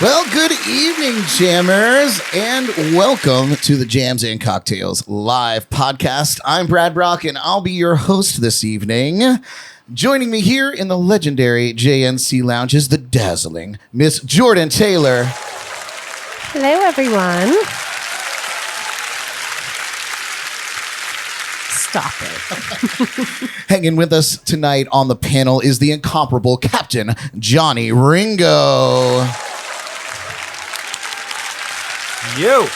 Well, good evening, jammers, and welcome to the Jams and Cocktails live podcast. I'm Brad Brock, and I'll be your host this evening. Joining me here in the Legendary JNC Lounge is the dazzling Miss Jordan Taylor. Hello, everyone. Stop it. Hanging with us tonight on the panel is the incomparable Captain Johnny Ringo. Yo.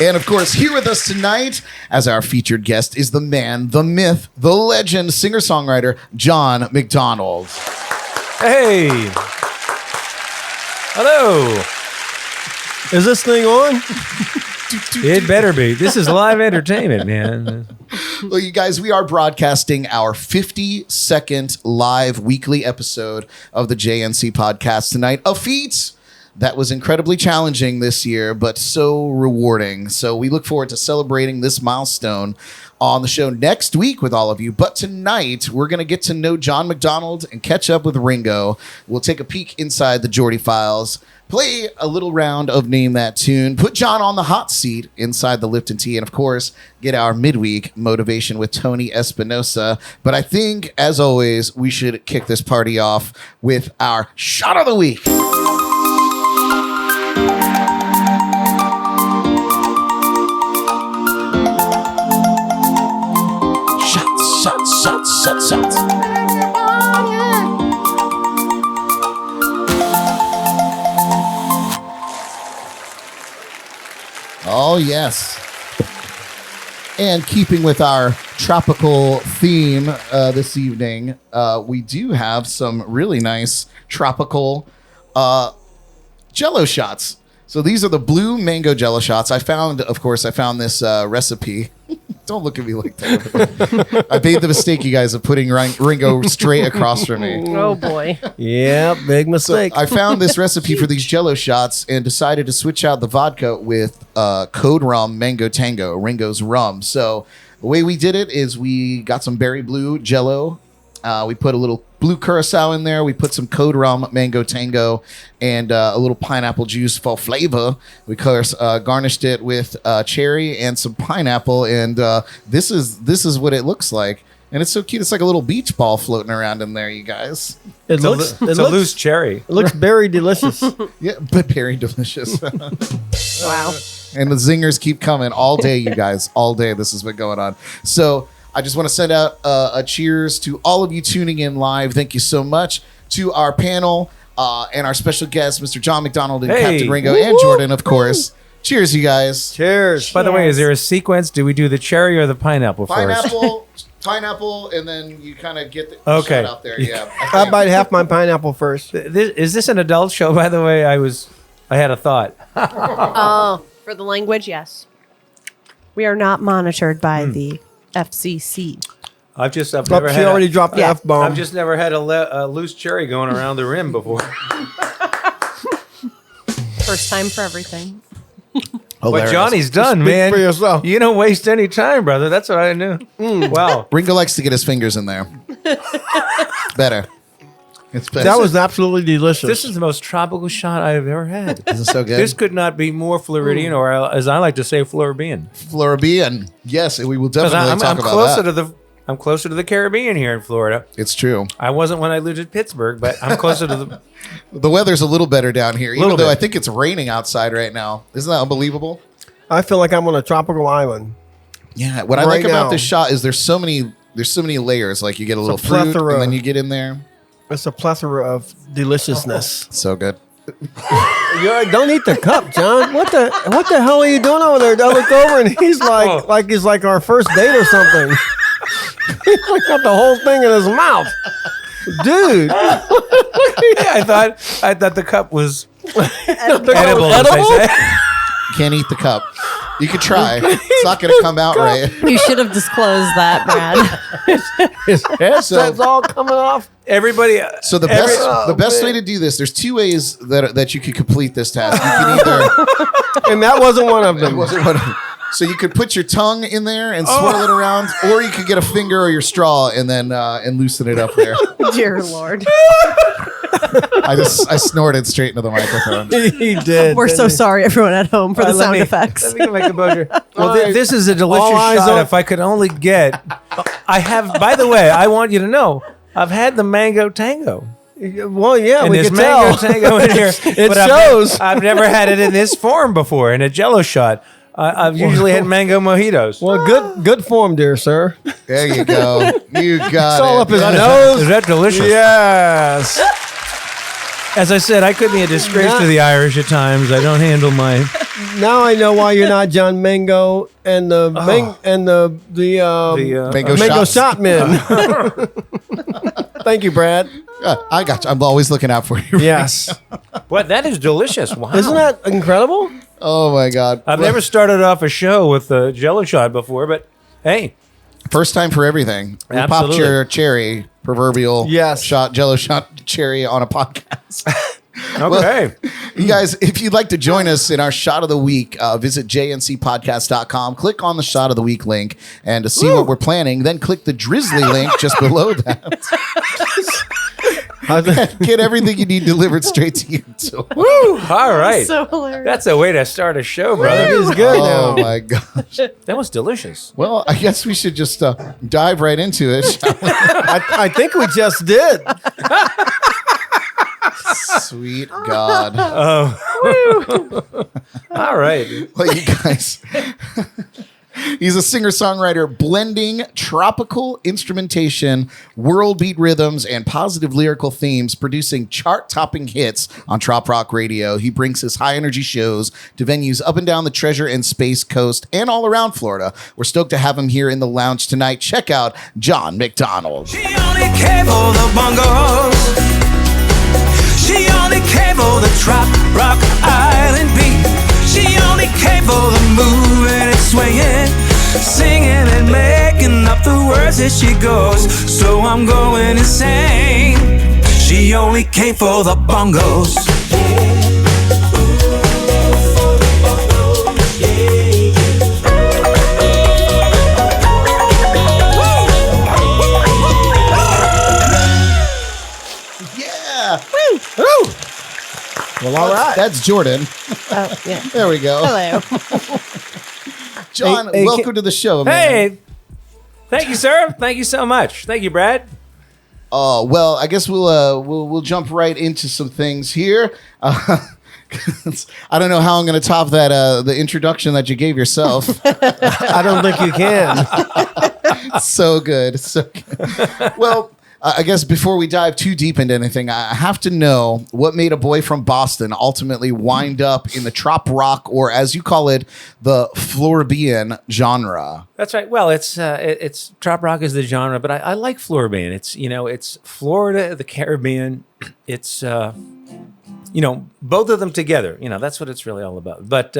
And of course, here with us tonight as our featured guest is the man, the myth, the legend, singer-songwriter, John McDonald. Hey. Hello. Is this thing on? It better be. This is live entertainment, man. Well, you guys, we are broadcasting our 50-second live weekly episode of the JNC podcast tonight. A feat that was incredibly challenging this year, but so rewarding. So we look forward to celebrating this milestone on the show next week with all of you. But tonight, we're going to get to know John McDonald and catch up with Ringo. We'll take a peek inside the Jordy Files, play a little round of Name That Tune, put John on the hot seat inside the Lipton Tea, and of course, get our midweek motivation with Tony Espinosa. But I think, as always, we should kick this party off with our shot of the week. Shots. Oh, yes. And keeping with our tropical theme this evening, we do have some really nice tropical Jell-O shots. So these are the blue mango Jell-O shots. I found this recipe. Don't look at me like that. I made the mistake, you guys, of putting Ringo straight across from me. Oh, boy. Yeah, big mistake. So I found this recipe for these Jell-O shots and decided to switch out the vodka with CODE Rum Mango Tango, Ringo's rum. So the way we did it is we got some berry blue Jell-O. We put a little blue curacao in there. We put some CODE Rum Mango Tango and a little pineapple juice for flavor. We garnished it with cherry and some pineapple. And this is what it looks like. And it's so cute. It's like a little beach ball floating around in there, you guys. It looks a loose cherry. It looks very delicious. Yeah, but very delicious. Wow. And the zingers keep coming all day, you guys. All day this has been going on. So I just want to send out a cheers to all of you tuning in live. Thank you so much to our panel and our special guests, Mr. John McDonald and Captain Ringo and Jordan, of course. Cheers, you guys. Cheers. By the way, is there a sequence? Do we do the cherry or the pineapple first? Pineapple, and then you kind of get the shot out there. Yeah, I bite half my pineapple first. Is this an adult show, by the way? I had a thought. Oh, for the language, yes. We are not monitored by the FCC. I've already dropped the F-bomb. I've just never had a loose cherry going around the rim before. First time for everything. What Johnny's done, Speak man. for yourself. You don't waste any time, brother. That's what I knew. Wow. Ringo likes to get his fingers in there. Better. It's better. That was absolutely delicious. This is the most tropical shot I've ever had. This is so good. This could not be more Floridian, or as I like to say, Floribbean. Floribbean. Yes, we will definitely talk about that. I'm closer to the Caribbean here in Florida. It's true. I wasn't when I lived in Pittsburgh, but I'm closer to the... The weather's a little better down here, even though bit. I think it's raining outside right now. Isn't that unbelievable? I feel like I'm on a tropical island. Yeah. What I like about this shot is there's so many layers. Like you get a little fruit, and then you get in there. It's a plethora of deliciousness. So good. Don't eat the cup, John. What the hell are you doing over there? I look over and he's like our first date or something. He got the whole thing in his mouth, dude. I thought the cup was edible. As they say. Can't eat the cup. You could try. It's not going to come out right. You should have disclosed that, Brad. His headset's all coming off. Everybody. So the best way to do this, there's two ways that you could complete this task. You can either, and that wasn't one of them. So you could put your tongue in there and swirl it around, or you could get a finger or your straw and then and loosen it up there. Dear Lord. I snorted straight into the microphone. He did. We're so sorry, everyone at home, for the sound effects. Let me make a buzzer. Well, this is a delicious All eyes shot. on- If I could only get, I have. By the way, I want you to know, I've had the mango tango. Well, yeah, And we there's can mango tell. tango in here. It but shows. I've never had it in this form before, in a Jello shot. I've usually had mango mojitos. Well, good form, dear sir. There you go. You got It's all it. up his Yeah. nose. Is that delicious? Yes. As I said, I could be a disgrace to the Irish at times. I don't handle my. Now I know why you're not John Mango and the Mango Mango shots. Shot Men. Thank you, Brad. I got you. I'm always looking out for you. Yes. What? That is delicious. Wow. Isn't that incredible? Oh my God. I've never started off a show with a Jello shot before, but hey. First time for everything. We popped Absolutely. your cherry, proverbial Yes. Jello shot cherry on a podcast. Okay. You guys, if you'd like to join us in our shot of the week, visit jncpodcast.com, click on the shot of the week link, and to see what we're planning, then click the Drizzly link just below that. Get everything you need delivered straight to you. So, Woo! All right. So hilarious. That's a way to start a show, brother. It's good oh now. my gosh. That was delicious. Well, I guess we should just dive right into it. shall we? I think we just did. Sweet God. All right. Well, you guys, he's a singer-songwriter blending tropical instrumentation, world beat rhythms, and positive lyrical themes, producing chart-topping hits on Trop Rock Radio. He brings his high-energy shows to venues up and down the Treasure and Space Coast and all around Florida. We're stoked to have him here in the lounge tonight. Check out John McDonald. She only came for the bongos. She only came for the trop rock island beat. She only came for the moving and swinging, singing and making up the words as she goes. So I'm going insane. She only came for the bongos. Yeah. Woo! Well, all right. That's Jordan. Oh, yeah. There we go. Hello. John, Hey, welcome to the show, man. Hey. Thank you, sir. Thank you so much. Thank you, Brad. Well, I guess we'll jump right into some things here. I don't know how I'm going to top that the introduction that you gave yourself. I don't think you can. So good. Well, I guess before we dive too deep into anything, I have to know what made a boy from Boston ultimately wind up in the trop rock, or as you call it, the Floribbean genre. That's right. Well, it's trop rock is the genre, but I like Floribbean. It's Florida, the Caribbean. It's both of them together. That's what it's really all about. But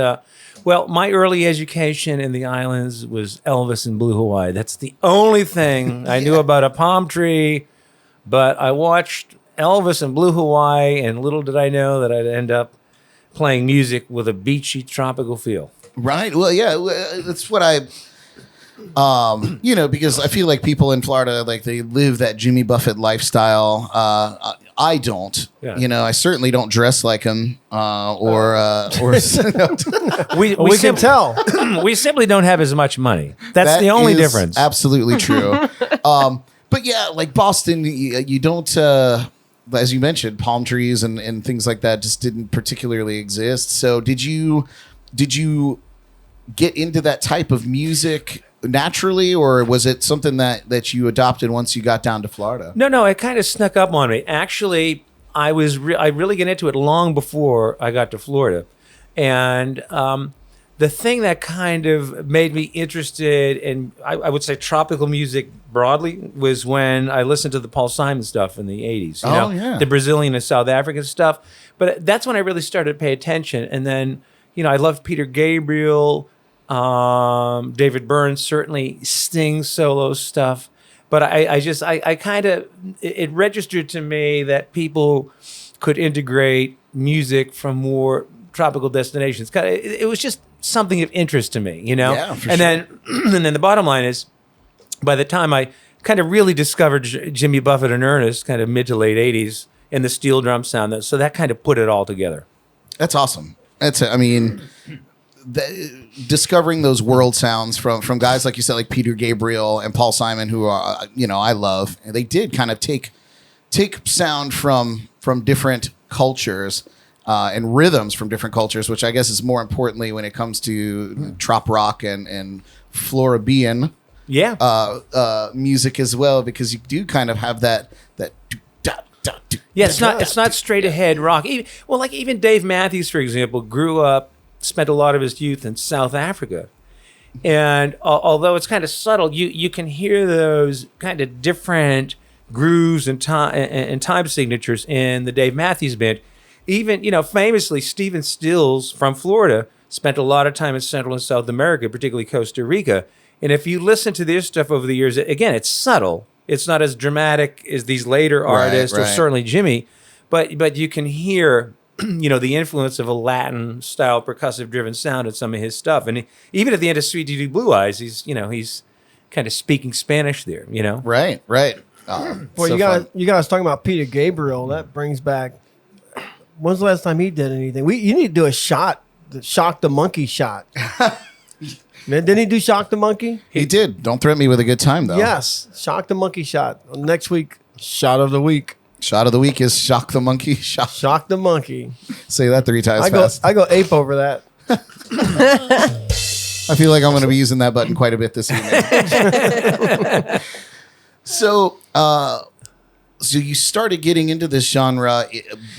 well, my early education in the islands was Elvis and Blue Hawaii. That's the only thing I knew about a palm tree. But I watched Elvis and Blue Hawaii, and little did I know that I'd end up playing music with a beachy tropical feel. Right. Well, yeah, that's what I, because I feel like people in Florida, like they live that Jimmy Buffett lifestyle. I don't. Yeah. I certainly don't dress like him, or We can tell. We simply don't have as much money. That's That the only is difference. Absolutely true. But yeah, like Boston, you don't, as you mentioned, palm trees and things like that just didn't particularly exist. So did you get into that type of music naturally, or was it something that you adopted once you got down to Florida? No, it kind of snuck up on me. Actually, I really got into it long before I got to Florida. And the thing that kind of made me interested in, I would say, tropical music broadly was when I listened to the Paul Simon stuff in the 80s. Yeah. The Brazilian and South African stuff. But that's when I really started to pay attention. And then, I loved Peter Gabriel, David Byrne, certainly Sting solo stuff. But I kind of, it registered to me that people could integrate music from more tropical destinations. It was just something of interest to me, Yeah, for and sure. then the bottom line is, by the time I kind of really discovered Jimmy Buffett in earnest, kind of mid to late 80s, and the steel drum sound. So that kind of put it all together. That's awesome. I mean, discovering those world sounds from guys like you said, like Peter Gabriel and Paul Simon, who are, I love. And they did kind of take sound from different cultures and rhythms from different cultures, which I guess is more importantly when it comes to Trop rock and Floribbean music as well, because you do kind of have that. Yeah, it's not straight ahead rock. Even Dave Matthews, for example, grew up, spent a lot of his youth in South Africa. And although it's kind of subtle, you can hear those kind of different grooves and time signatures in the Dave Matthews Band. Even, famously, Stephen Stills from Florida spent a lot of time in Central and South America, particularly Costa Rica. And if you listen to their stuff over the years, again, it's subtle. It's not as dramatic as these later artists, or certainly Jimmy, but you can hear, the influence of a Latin-style percussive-driven sound in some of his stuff. And even at the end of Sweet Doo Doo Blue Eyes, he's kind of speaking Spanish there, Right. Well, you guys talking about Peter Gabriel. That brings back. When's the last time he did anything? You need to do a shot, the Shock the Monkey shot. Man, didn't he do Shock the Monkey? He did. Don't threaten me with a good time, though. Yes, Shock the Monkey shot. Next week, shot of the week. Shot of the week is Shock the Monkey. Shock the Monkey. Say that 3 times fast. I go ape over that. I feel like I'm going to be using that button quite a bit this evening. So you started getting into this genre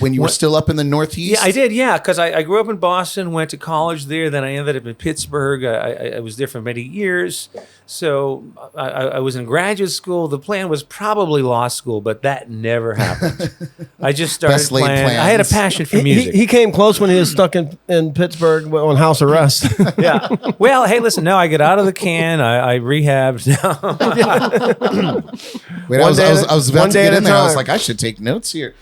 when you were still up in the Northeast? Yeah, I did, because I grew up in Boston, went to college there, then I ended up in Pittsburgh. I was there for many years. So I was in graduate school. The plan was probably law school, but that never happened. I just started Best laid playing. plans. I had a passion for music. He came close when he was stuck in Pittsburgh on house arrest. Yeah. Well, hey, listen, no, I get out of the can. I rehabbed. Wait, I was about to get in there. I was like, I should take notes here.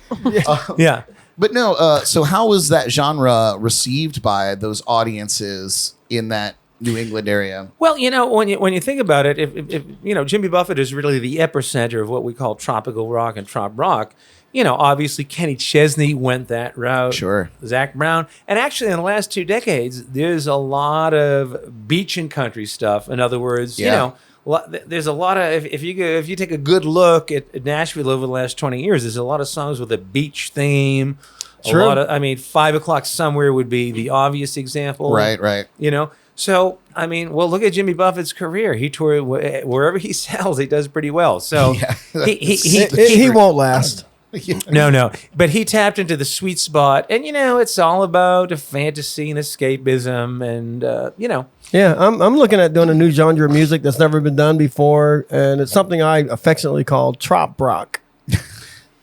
Yeah. But no, so how was that genre received by those audiences in that New England area? Well, when you think about it, if Jimmy Buffett is really the epicenter of what we call tropical rock and trop rock. Obviously Kenny Chesney went that route. Sure. Zach Brown, and actually in the last 2 decades, there's a lot of beach and country stuff. In other words, there's a lot of if you take a good look at Nashville over the last 20 years, there's a lot of songs with a beach theme. Sure. A lot of, 5 O'Clock Somewhere would be the obvious example. Right. So, look at Jimmy Buffett's career. He toured wherever he sells, he does pretty well. So he won't last. No. But he tapped into the sweet spot. And, it's all about a fantasy and escapism and, Yeah, I'm looking at doing a new genre of music that's never been done before, and it's something I affectionately call trop rock.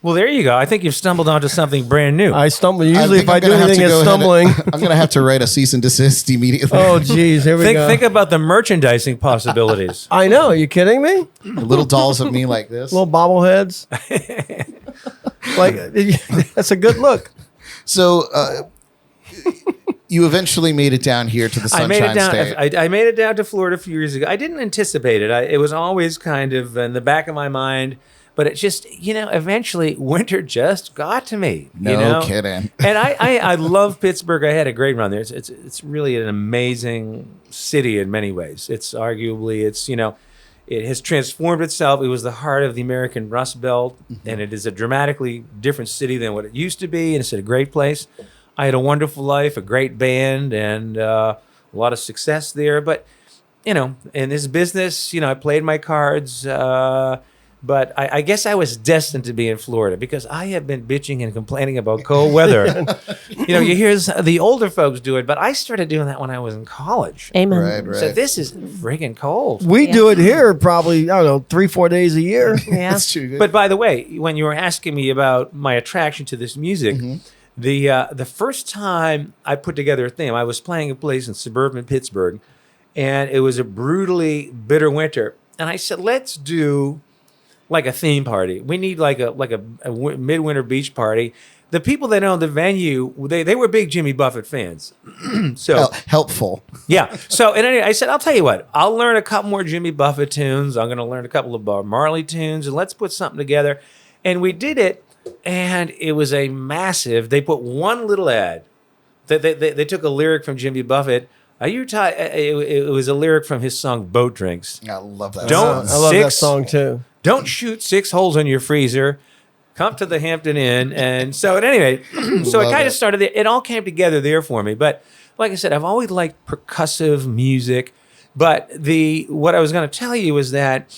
Well, there you go. I think you've stumbled onto something brand new. I stumble. Usually if I do anything, it's stumbling. I'm going to have to write a cease and desist immediately. Oh, geez. Here we go. Think about the merchandising possibilities. I know. Are you kidding me? Little dolls of me like this. Little bobbleheads. That's a good look. So you eventually made it down here to the Sunshine State. I made it down to Florida a few years ago. I didn't anticipate it. It was always kind of in the back of my mind. But it just, eventually winter just got to me. No kidding. And I love Pittsburgh. I had a great run there. It's really an amazing city in many ways. It's arguably, it has transformed itself. It was the heart of the American Rust Belt, and it is a dramatically different city than what it used to be, and it's a great place. I had a wonderful life, a great band, and a lot of success there. But, in this business, I played my cards. But I guess I was destined to be in Florida because I have been bitching and complaining about cold weather. You hear the older folks do it, but I started doing that when I was in college. Amen. Right. So this is friggin' cold. We do it here probably, 3-4 days a year. Yeah. That's true. But by the way, when you were asking me about my attraction to this music, the first time I put together a theme, I was playing a place in suburban Pittsburgh, and it was a brutally bitter winter. And I said, let's do like a theme party. We need like a midwinter beach party. The people that owned the venue, they were big Jimmy Buffett fans. So helpful. Yeah. So and anyway, I said, I'll tell you what, I'll learn a couple more Jimmy Buffett tunes. I'm going to learn a couple of Bob Marley tunes, and let's put something together. And we did it And it was a massive. They put one little ad. They took a lyric from Jimmy Buffett. It was a lyric from his song "Boat Drinks." I love that. Don't I love that song too. Don't shoot 6 holes in your freezer. Come to the Hampton Inn. And so at any rate, so it kind of started there. It all came together there for me. But like I said, I've always liked percussive music. But what I was going to tell you was that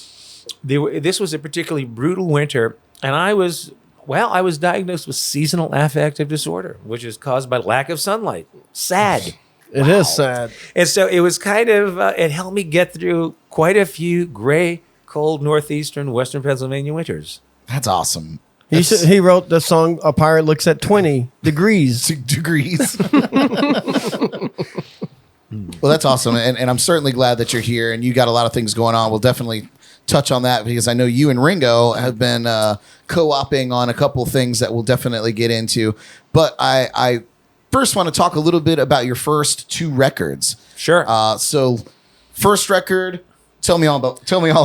this was a particularly brutal winter, and I was diagnosed with seasonal affective disorder, which is caused by lack of sunlight. Sad. It is sad. And so it was kind of, it helped me get through quite a few gray, cold, northeastern, western Pennsylvania winters. That's awesome. He wrote the song "A Pirate Looks at 20 Degrees." Degrees. Well, that's awesome. And I'm certainly glad that you're here and you got a lot of things going on. We'll definitely touch on that because I know you and Ringo have been co-oping on a couple things that we'll definitely get into. But I first want to talk a little bit about your first 2 records. Sure. So first record, tell me all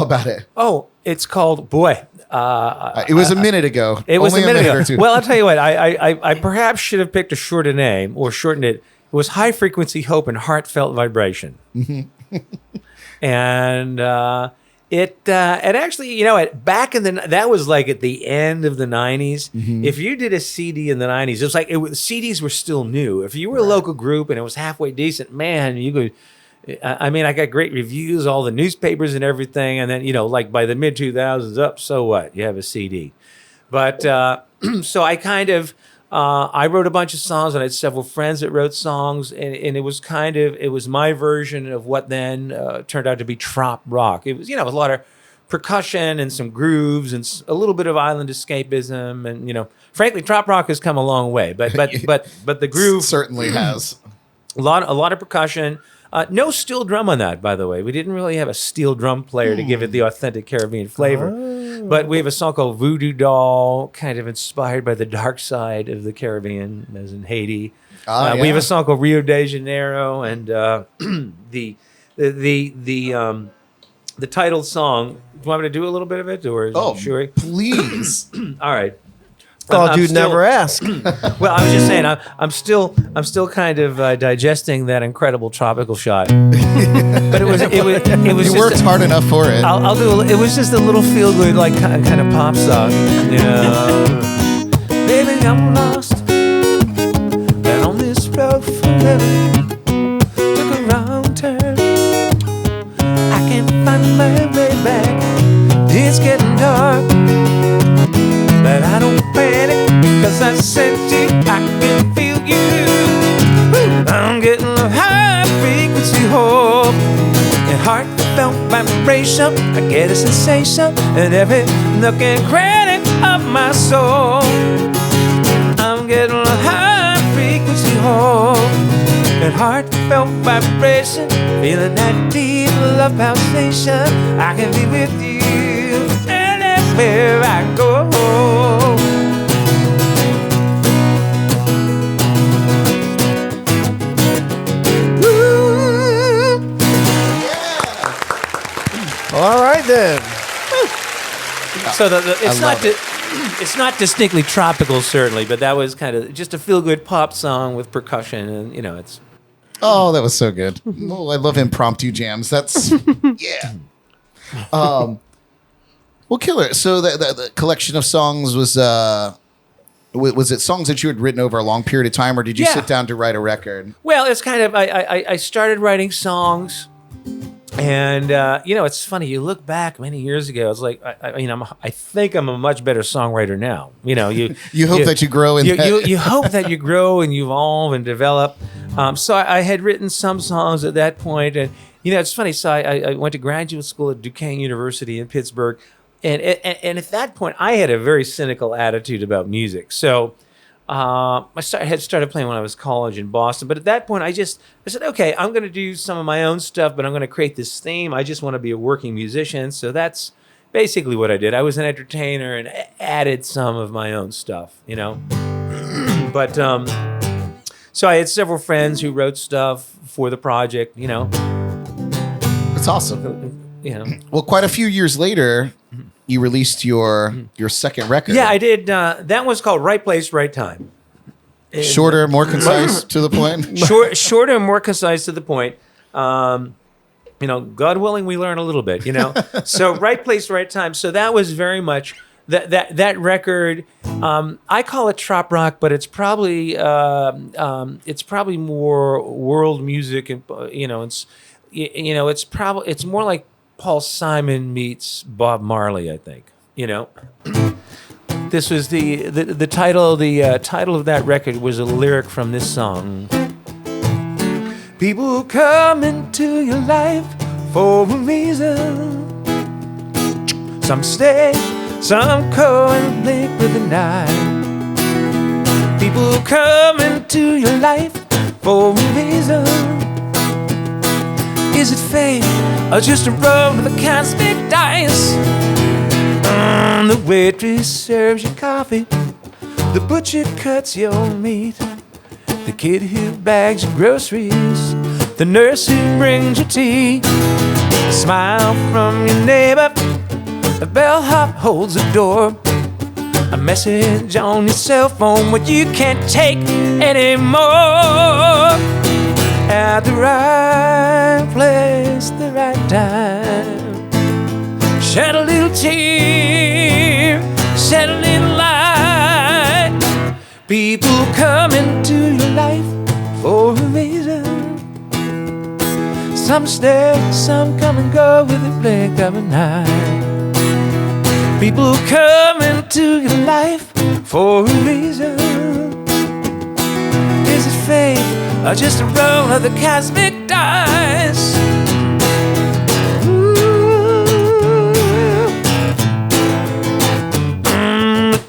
about it. Oh, it's called, boy. It was a minute ago. It was Only a minute or ago. two. Well, I'll tell you what. I perhaps should have picked a shorter name or shortened it. It was High Frequency Hope and Heartfelt Vibration. And it actually, back in that was like at the end of the 90s. If you did a CD in the 90s, it was like CDs were still new. If you were a local group and it was halfway decent, man, you could. I mean, I got great reviews, all the newspapers and everything. And then, like by the mid 2000s up, so what? You have a CD. But so I kind of, I wrote a bunch of songs and I had several friends that wrote songs. And it was it was my version of what then turned out to be trop rock. It was, a lot of percussion and some grooves and a little bit of island escapism. And, frankly, trop rock has come a long way. But the groove certainly has. A lot of percussion. No steel drum on that, by the way. We didn't really have a steel drum player to give it the authentic Caribbean flavor. But we have a song called Voodoo Doll, kind of inspired by the dark side of the Caribbean, as in Haiti. We have a song called Rio de Janeiro, and the title song. Do you want me to do a little bit of it, or sure? Please. All right. Thought you'd never ask. Well, I was just saying, I'm still kind of digesting that incredible tropical shot. But it was You worked hard enough for it. I'll do. It was just a little feel good, like kind of pop song. Baby, I'm lost, and on this road forever. Took a wrong turn. I can't find my way back. It's getting dark. But I don't panic, cause I said you, I can feel you. I'm getting a high frequency hope and heartfelt vibration. I get a sensation in every nook and cranny of my soul. I'm getting a high frequency hope and heartfelt vibration. Feeling that deep love pulsation. I can be with you where I go. All right then. So it's not distinctly tropical, certainly, but that was kind of just a feel-good pop song with percussion, and it's. Oh, that was so good. Oh, I love impromptu jams. That's yeah. Well, killer. So the collection of songs was it songs that you had written over a long period of time, or did you sit down to write a record? Well, it's kind of I started writing songs, and it's funny. You look back many years ago. It's like I think I'm a much better songwriter now. You hope that you grow in. You hope that you grow and you evolve and develop. So I had written some songs at that point, and it's funny. So I went to graduate school at Duquesne University in Pittsburgh. And at that point, I had a very cynical attitude about music. So I had started playing when I was in college in Boston. But at that point, I said, okay, I'm going to do some of my own stuff, but I'm going to create this theme. I just want to be a working musician. So that's basically what I did. I was an entertainer and added some of my own stuff, But so I had several friends who wrote stuff for the project, That's awesome. Well, quite a few years later, you released your second record. Yeah, I did. That was called Right Place, Right Time. Shorter, more concise, to the point. Shorter and more concise to the point. God willing, we learn a little bit. So Right Place, Right Time. So that was very much that record. I call it trop rock, but it's probably more world music, and it's more like Paul Simon meets Bob Marley, I think. This was the title. The title of that record was a lyric from this song. People come into your life for a reason. Some stay, some go and blink with the night. People come into your life for a reason. Is it fate or just a roll of the cosmic dice? The waitress serves you coffee, the butcher cuts your meat, the kid who bags your groceries, the nurse who brings you tea, a smile from your neighbor, a bellhop holds the door, a message on your cell phone what you can't take anymore. At the right place, the right time. Shed a little tear, shed a little light. People come into your life for a reason. Some stay, some come and go with the blink of an eye. People come into your life for a reason. Is it fate or just a roll of the cosmic dice?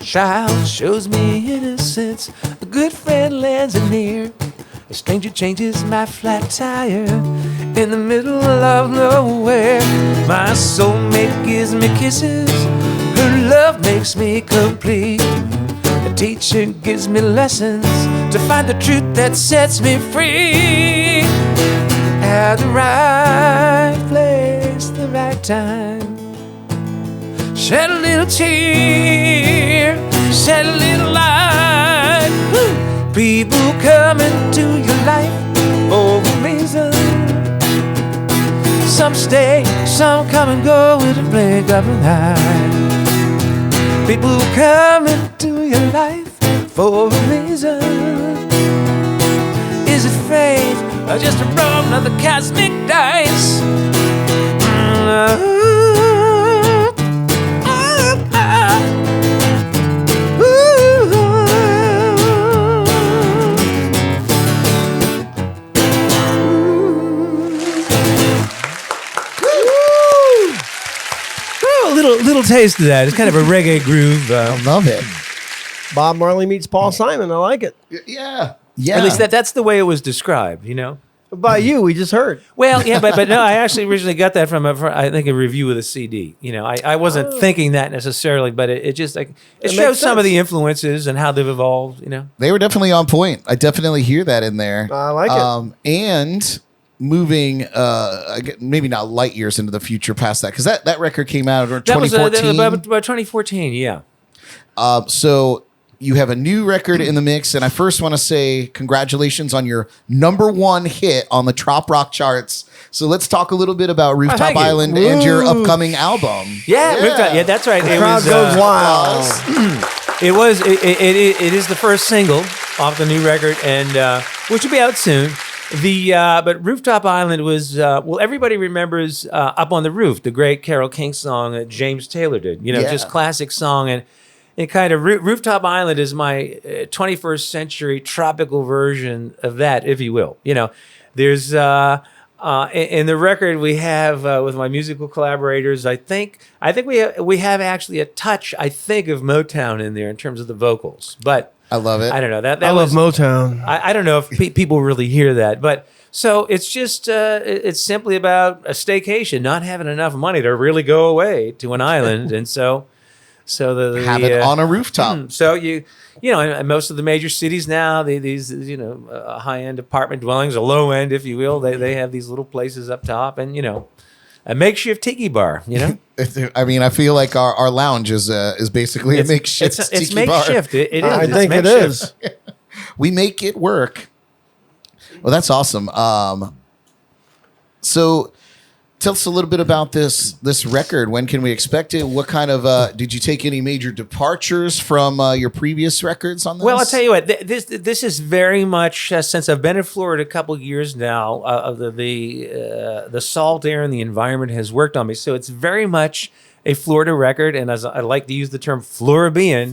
Child shows me innocence, a good friend lends an ear, a stranger changes my flat tire in the middle of nowhere. My soulmate gives me kisses, her love makes me complete. A teacher gives me lessons to find the truth that sets me free. At the right place, the right time. Shed a little tear, shed a little light. People come into your life for a reason. Some stay, some come and go with the blink of an eye. People come into your life for a reason. Is it fate or just a roll of the cosmic dice? Little taste of that. It's kind of a reggae groove. I love it. Bob Marley meets Paul Simon. I like it. Yeah. At least that's the way it was described, By you, we just heard. Well, yeah, but no, I actually originally got that from I think a review of the CD. I wasn't thinking that necessarily, but it just it shows some of the influences and how they've evolved. They were definitely on point. I definitely hear that in there. I like it. And moving, maybe not light years into the future past that, because that record came out in 2014. That was about 2014, yeah. So you have a new record in the mix, and I first want to say congratulations on your #1 hit on the Trop Rock charts. So let's talk a little bit about Rooftop Island and your upcoming album. Yeah, Rooftop. Yeah, that's right. The crowd goes wild. It is the first single off the new record, and which will be out soon. But Rooftop Island was everybody remembers Up on the Roof, the great Carole King song that James Taylor did. Just classic song, and it kind of Rooftop Island is my 21st century tropical version of that, if you will. There's in the record we have with my musical collaborators. I think we have actually a touch, I think, of Motown in there in terms of the vocals, but. I love it. I don't know. I love Motown. I don't know if people really hear that, but so it's just it's simply about a staycation, not having enough money to really go away to an island, and so have it on a rooftop. So in most of the major cities now, these high end apartment dwellings, or low end, if you will, they have these little places up top, and a makeshift tiki bar, you know? I mean, I feel like our lounge is basically a makeshift It's tiki bar. makeshift. It is. I It's think it makeshift. is. We make it work. Well, that's awesome. So tell us a little bit about this record. When can we expect it? What kind of did you take any major departures from your previous records on this? Well, I'll tell you what. This is very much since I've been in Florida a couple of years now. The salt air and the environment has worked on me, so it's very much a Florida record. And as I like to use the term Floribbean,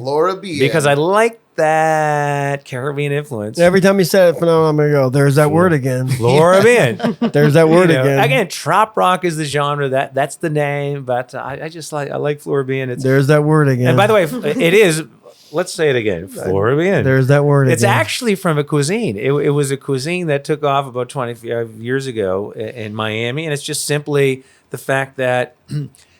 because I like that Caribbean influence. Every time you say it, I'm going to go, there's that word again. Floribbean. There's that word again. Again, Trop rock is the genre. That's the name. But I like Floribbean. There's that word again. And by the way, it is. Let's say it again. Floribbean. There's that word It's again. actually from a cuisine. It was a cuisine that took off about 25 years ago in Miami, and it's just simply the fact that.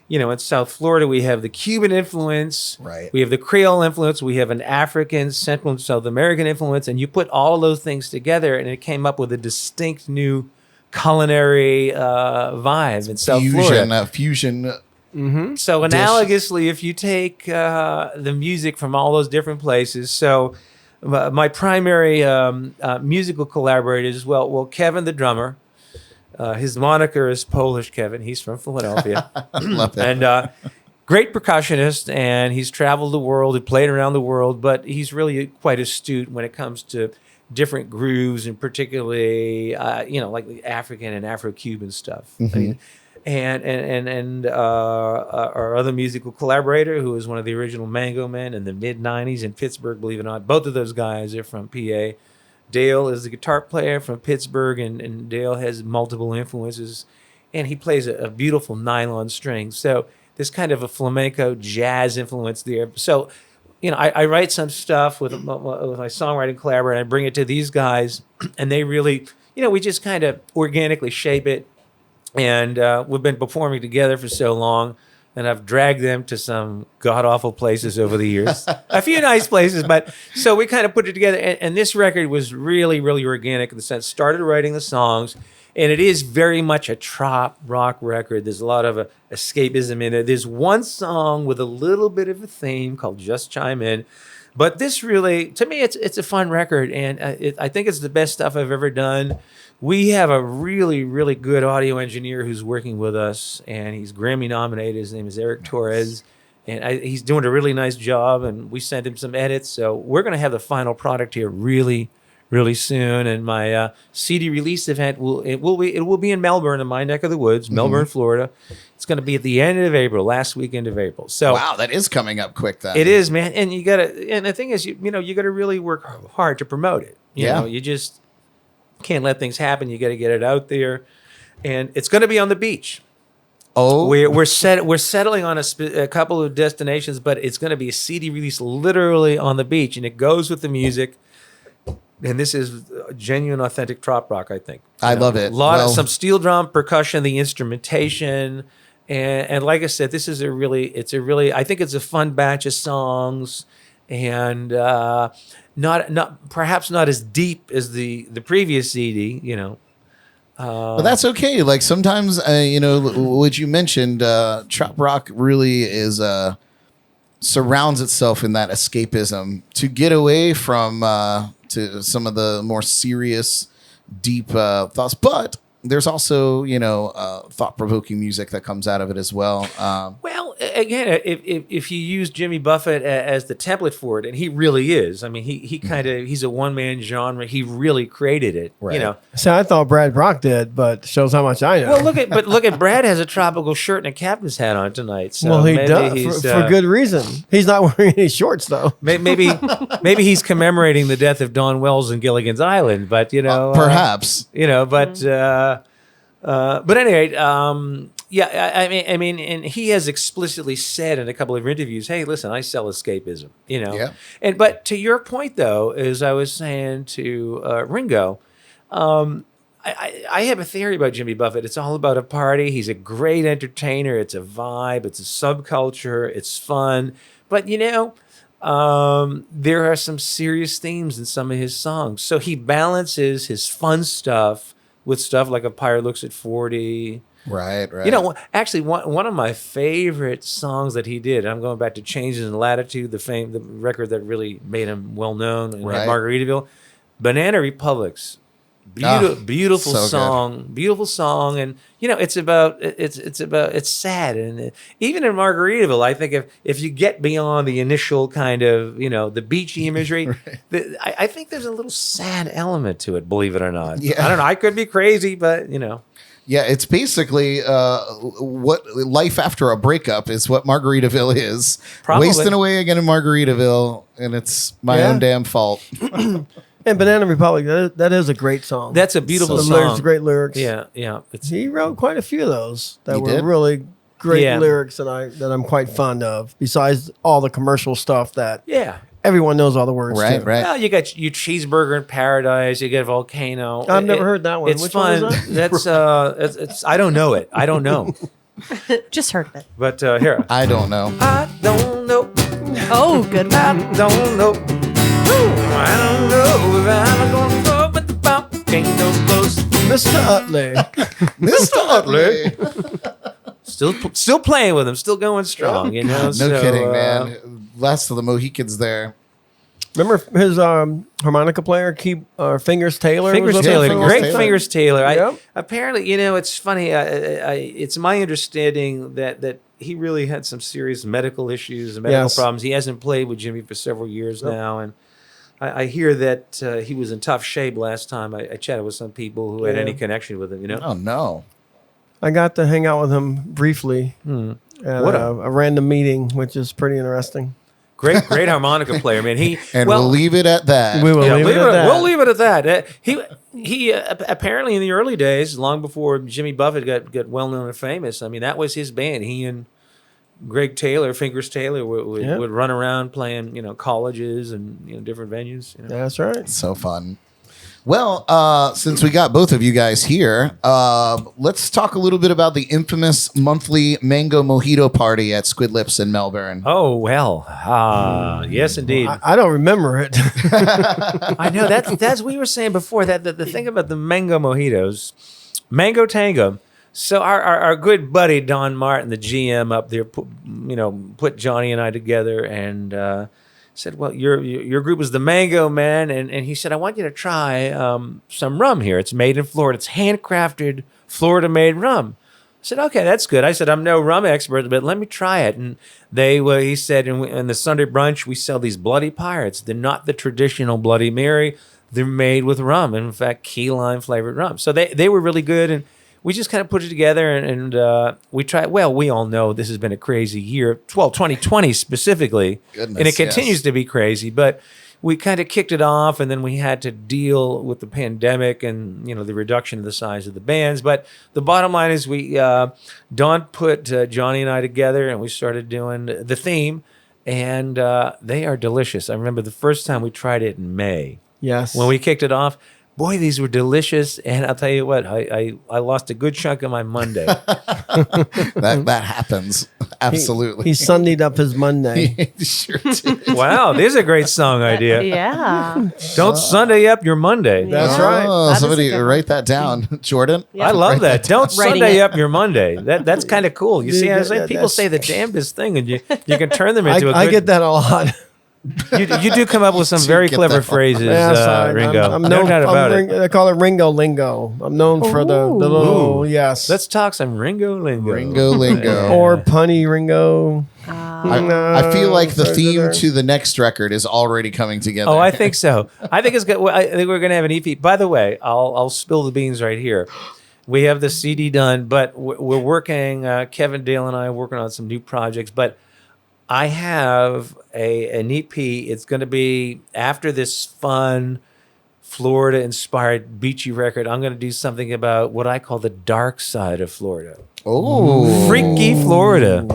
In South Florida, we have the Cuban influence, Right. We have the Creole influence, we have an African, Central and South American influence, and you put all those things together, and it came up with a distinct new culinary vibe in South Florida. Fusion. So analogously, if you take the music from all those different places, so my primary musical collaborators, well, Kevin the drummer. His moniker is Polish Kevin. He's from Philadelphia. Love it. And great percussionist, and he's traveled the world, he played around the world, but he's really quite astute when it comes to different grooves, and particularly, like the African and Afro-Cuban stuff. And our other musical collaborator, who was one of the original Mango Men in the mid-'90s in Pittsburgh, believe it or not. Both of those guys are from PA. Dale is the guitar player from Pittsburgh, and Dale has multiple influences, and he plays a beautiful nylon string. So there's kind of a flamenco jazz influence there. So, I write some stuff with my songwriting collaborator, and I bring it to these guys, and they really, we just kind of organically shape it. And we've been performing together for so long, and I've dragged them to some god-awful places over the years. A few nice places, but so we kind of put it together. And this record was really, really organic in the sense, started writing the songs, and it is very much a trop rock record. There's a lot of escapism in it. There's one song with a little bit of a theme called Just Chime In. But this really, to me, it's a fun record, and I think it's the best stuff I've ever done. We have a really, really good audio engineer who's working with us, and he's Grammy nominated. His name is Eric Torres, and he's doing a really nice job, and we sent him some edits. So we're going to have the final product here really, really soon. And my CD release event will be in Melbourne, in my neck of the woods, Melbourne, Florida. It's going to be at the end of April, last weekend of April. So Wow, that is coming up quick then. it is, man. And and the thing is, you got to really work hard to promote it. You know, you just can't let things happen. You got to get it out there, and it's going to be on the beach. Oh, We're settling on a couple of destinations, but it's going to be a CD release literally on the beach, and it goes with the music. And this is genuine, authentic trop rock, I think. I love it. A lot of some steel drum, percussion, the instrumentation, and like I said, this is I think it's a fun batch of songs, and perhaps not as deep as the previous CD, but that's okay. Like sometimes, what you mentioned, trop rock really is surrounds itself in that escapism to get away from to some of the more serious, deep thoughts. But there's also, thought-provoking music that comes out of it as well. Well, again, if you use Jimmy Buffett as the template for it, and he really is. I mean, he's a one-man genre. He really created it. Right. So I thought Brad Brock did, but shows how much I know. Well, look at Brad has a tropical shirt and a captain's hat on tonight. So well, he maybe does for good reason. He's not wearing any shorts though. Maybe he's commemorating the death of Don Wells in Gilligan's Island, but perhaps. But anyway, I mean, and he has explicitly said in a couple of interviews, "Hey, listen, I sell escapism," Yeah. But to your point, though, as I was saying to Ringo, I have a theory about Jimmy Buffett. It's all about a party. He's a great entertainer. It's a vibe. It's a subculture. It's fun. But there are some serious themes in some of his songs. So he balances his fun stuff with stuff like A Pirate Looks at 40, Right. You know, actually, one of my favorite songs that he did, I'm going back to Changes in Latitude, the record that really made him well known in Margaritaville, Banana Republic's beautiful so song, and you know, it's sad, and even in Margaritaville, I think if you get beyond the initial kind of, you know, the beachy imagery, I think there's a little sad element to it, believe it or not. Yeah. I don't know, I could be crazy, but you know. Yeah, it's basically what life after a breakup is what Margaritaville is. Probably. Wasting away again in Margaritaville, and it's my own damn fault. And Banana Republic, that is a great song. That's a beautiful the song. lyrics, great lyrics. Yeah. He wrote quite a few of those that He were did? really great Yeah. lyrics that I'm quite fond of. Besides all the commercial stuff that everyone knows all the words Right, to. right. Well, you got your Cheeseburger in Paradise. You get Volcano. I've never heard that one. It's Which fun. one is that? It's I don't know it. I don't know. Just heard of it. But here. I don't know. I don't know. Oh, good I one. don't know. I don't know if I'm gonna go, but the pop ain't no close. Mr. Utley. Mr. Utley. Still playing with him. Still going strong. You know. No So, kidding, man. Last of the Mohicans there. Remember his harmonica player, Fingers Taylor? Fingers was up Taylor, there? great Taylor. Fingers Taylor. Yep. Apparently, you know, it's funny. It's my understanding that he really had some serious medical issues and medical problems. He hasn't played with Jimmy for several years now, and I hear that he was in tough shape last time I chatted with some people who had any connection with him. You know, Oh, no. I got to hang out with him briefly at What a random meeting, which is pretty interesting. great harmonica player, man. We'll leave it at that. We will leave it at that. We'll leave it at that. He apparently in the early days, long before Jimmy Buffett got well known and famous. I mean, that was his band. He and Greg Taylor, Fingers Taylor, would run around playing, you know, colleges and, you know, different venues. You know? That's right. So fun. Well, since we got both of you guys here, let's talk a little bit about the infamous monthly Mango Mojito party at Squid Lips in Melbourne. Oh well, yes indeed. I don't remember it. I know that's we were saying before that the thing about the mango mojitos, Mango Tango. So our good buddy Don Martin, the GM up there, put Johnny and I together and said, "Well, your group is the Mango Man," and he said, "I want you to try some rum here. It's made in Florida. It's handcrafted Florida-made rum." I said, "Okay, that's good." I said, "I'm no rum expert, but let me try it." And he said, in the Sunday brunch, we sell these Bloody Pirates. They're not the traditional Bloody Mary. They're made with rum, and in fact, key lime flavored rum. So they were really good, and we just kind of put it together, and we tried. Well, we all know this has been a crazy year. 2020 specifically, Goodness, and it continues yes. to be crazy. But we kind of kicked it off, and then we had to deal with the pandemic and, you know, the reduction of the size of the bands. But the bottom line is, Don put Johnny and I together, and we started doing the theme, and they are delicious. I remember the first time we tried it in May. Yes. When we kicked it off, boy, these were delicious. And I'll tell you what, I lost a good chunk of my Monday. That happens. Absolutely. He Sundayed up his Monday. He sure did. Wow, there's a great song idea. Yeah. Don't Sunday up your Monday. That's Yeah. right. Oh, That is a somebody good one. write that down. Jordan? Yeah. I love that. Don't Writing Sunday it. up your Monday. That's kind of cool. You see, Yeah, people that's- say the damnedest thing, and you can turn them into a good. I get that a lot. You do come up with some very get clever that. phrases, Yes, Ringo. I'm No known, doubt about it. They call it Ringo lingo. I'm known for the little, yes. Let's talk some Ringo lingo. Ringo lingo. Or punny Ringo. I feel like the sorry, theme sorry. to the next record is already coming together. Oh, I think so. I think it's good. I think we're going to have an EP. By the way, I'll spill the beans right here. We have the CD done, but we're working. Kevin Dale and I are working on some new projects. But I have an EP. It's going to be after this fun Florida-inspired beachy record. I'm going to do something about what I call the dark side of Florida. Oh. Freaky Florida.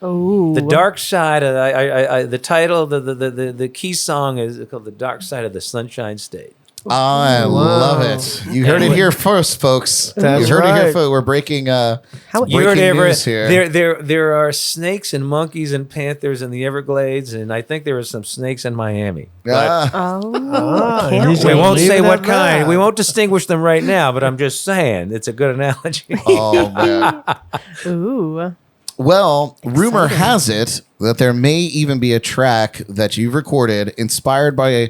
Oh. The dark side of the title, the key song is called "The Dark Side of the Sunshine State." I love it. You heard it here first, folks. That's you heard it right. here first. We're breaking You heard breaking news here. There are snakes and monkeys and panthers in the Everglades, and I think there are some snakes in Miami. But Oh, he's we gonna won't leave say it what at kind. that. We won't distinguish them right now, but I'm just saying it's a good analogy. Oh man. ooh. Well, rumor has it that there may even be a track that you've recorded inspired by a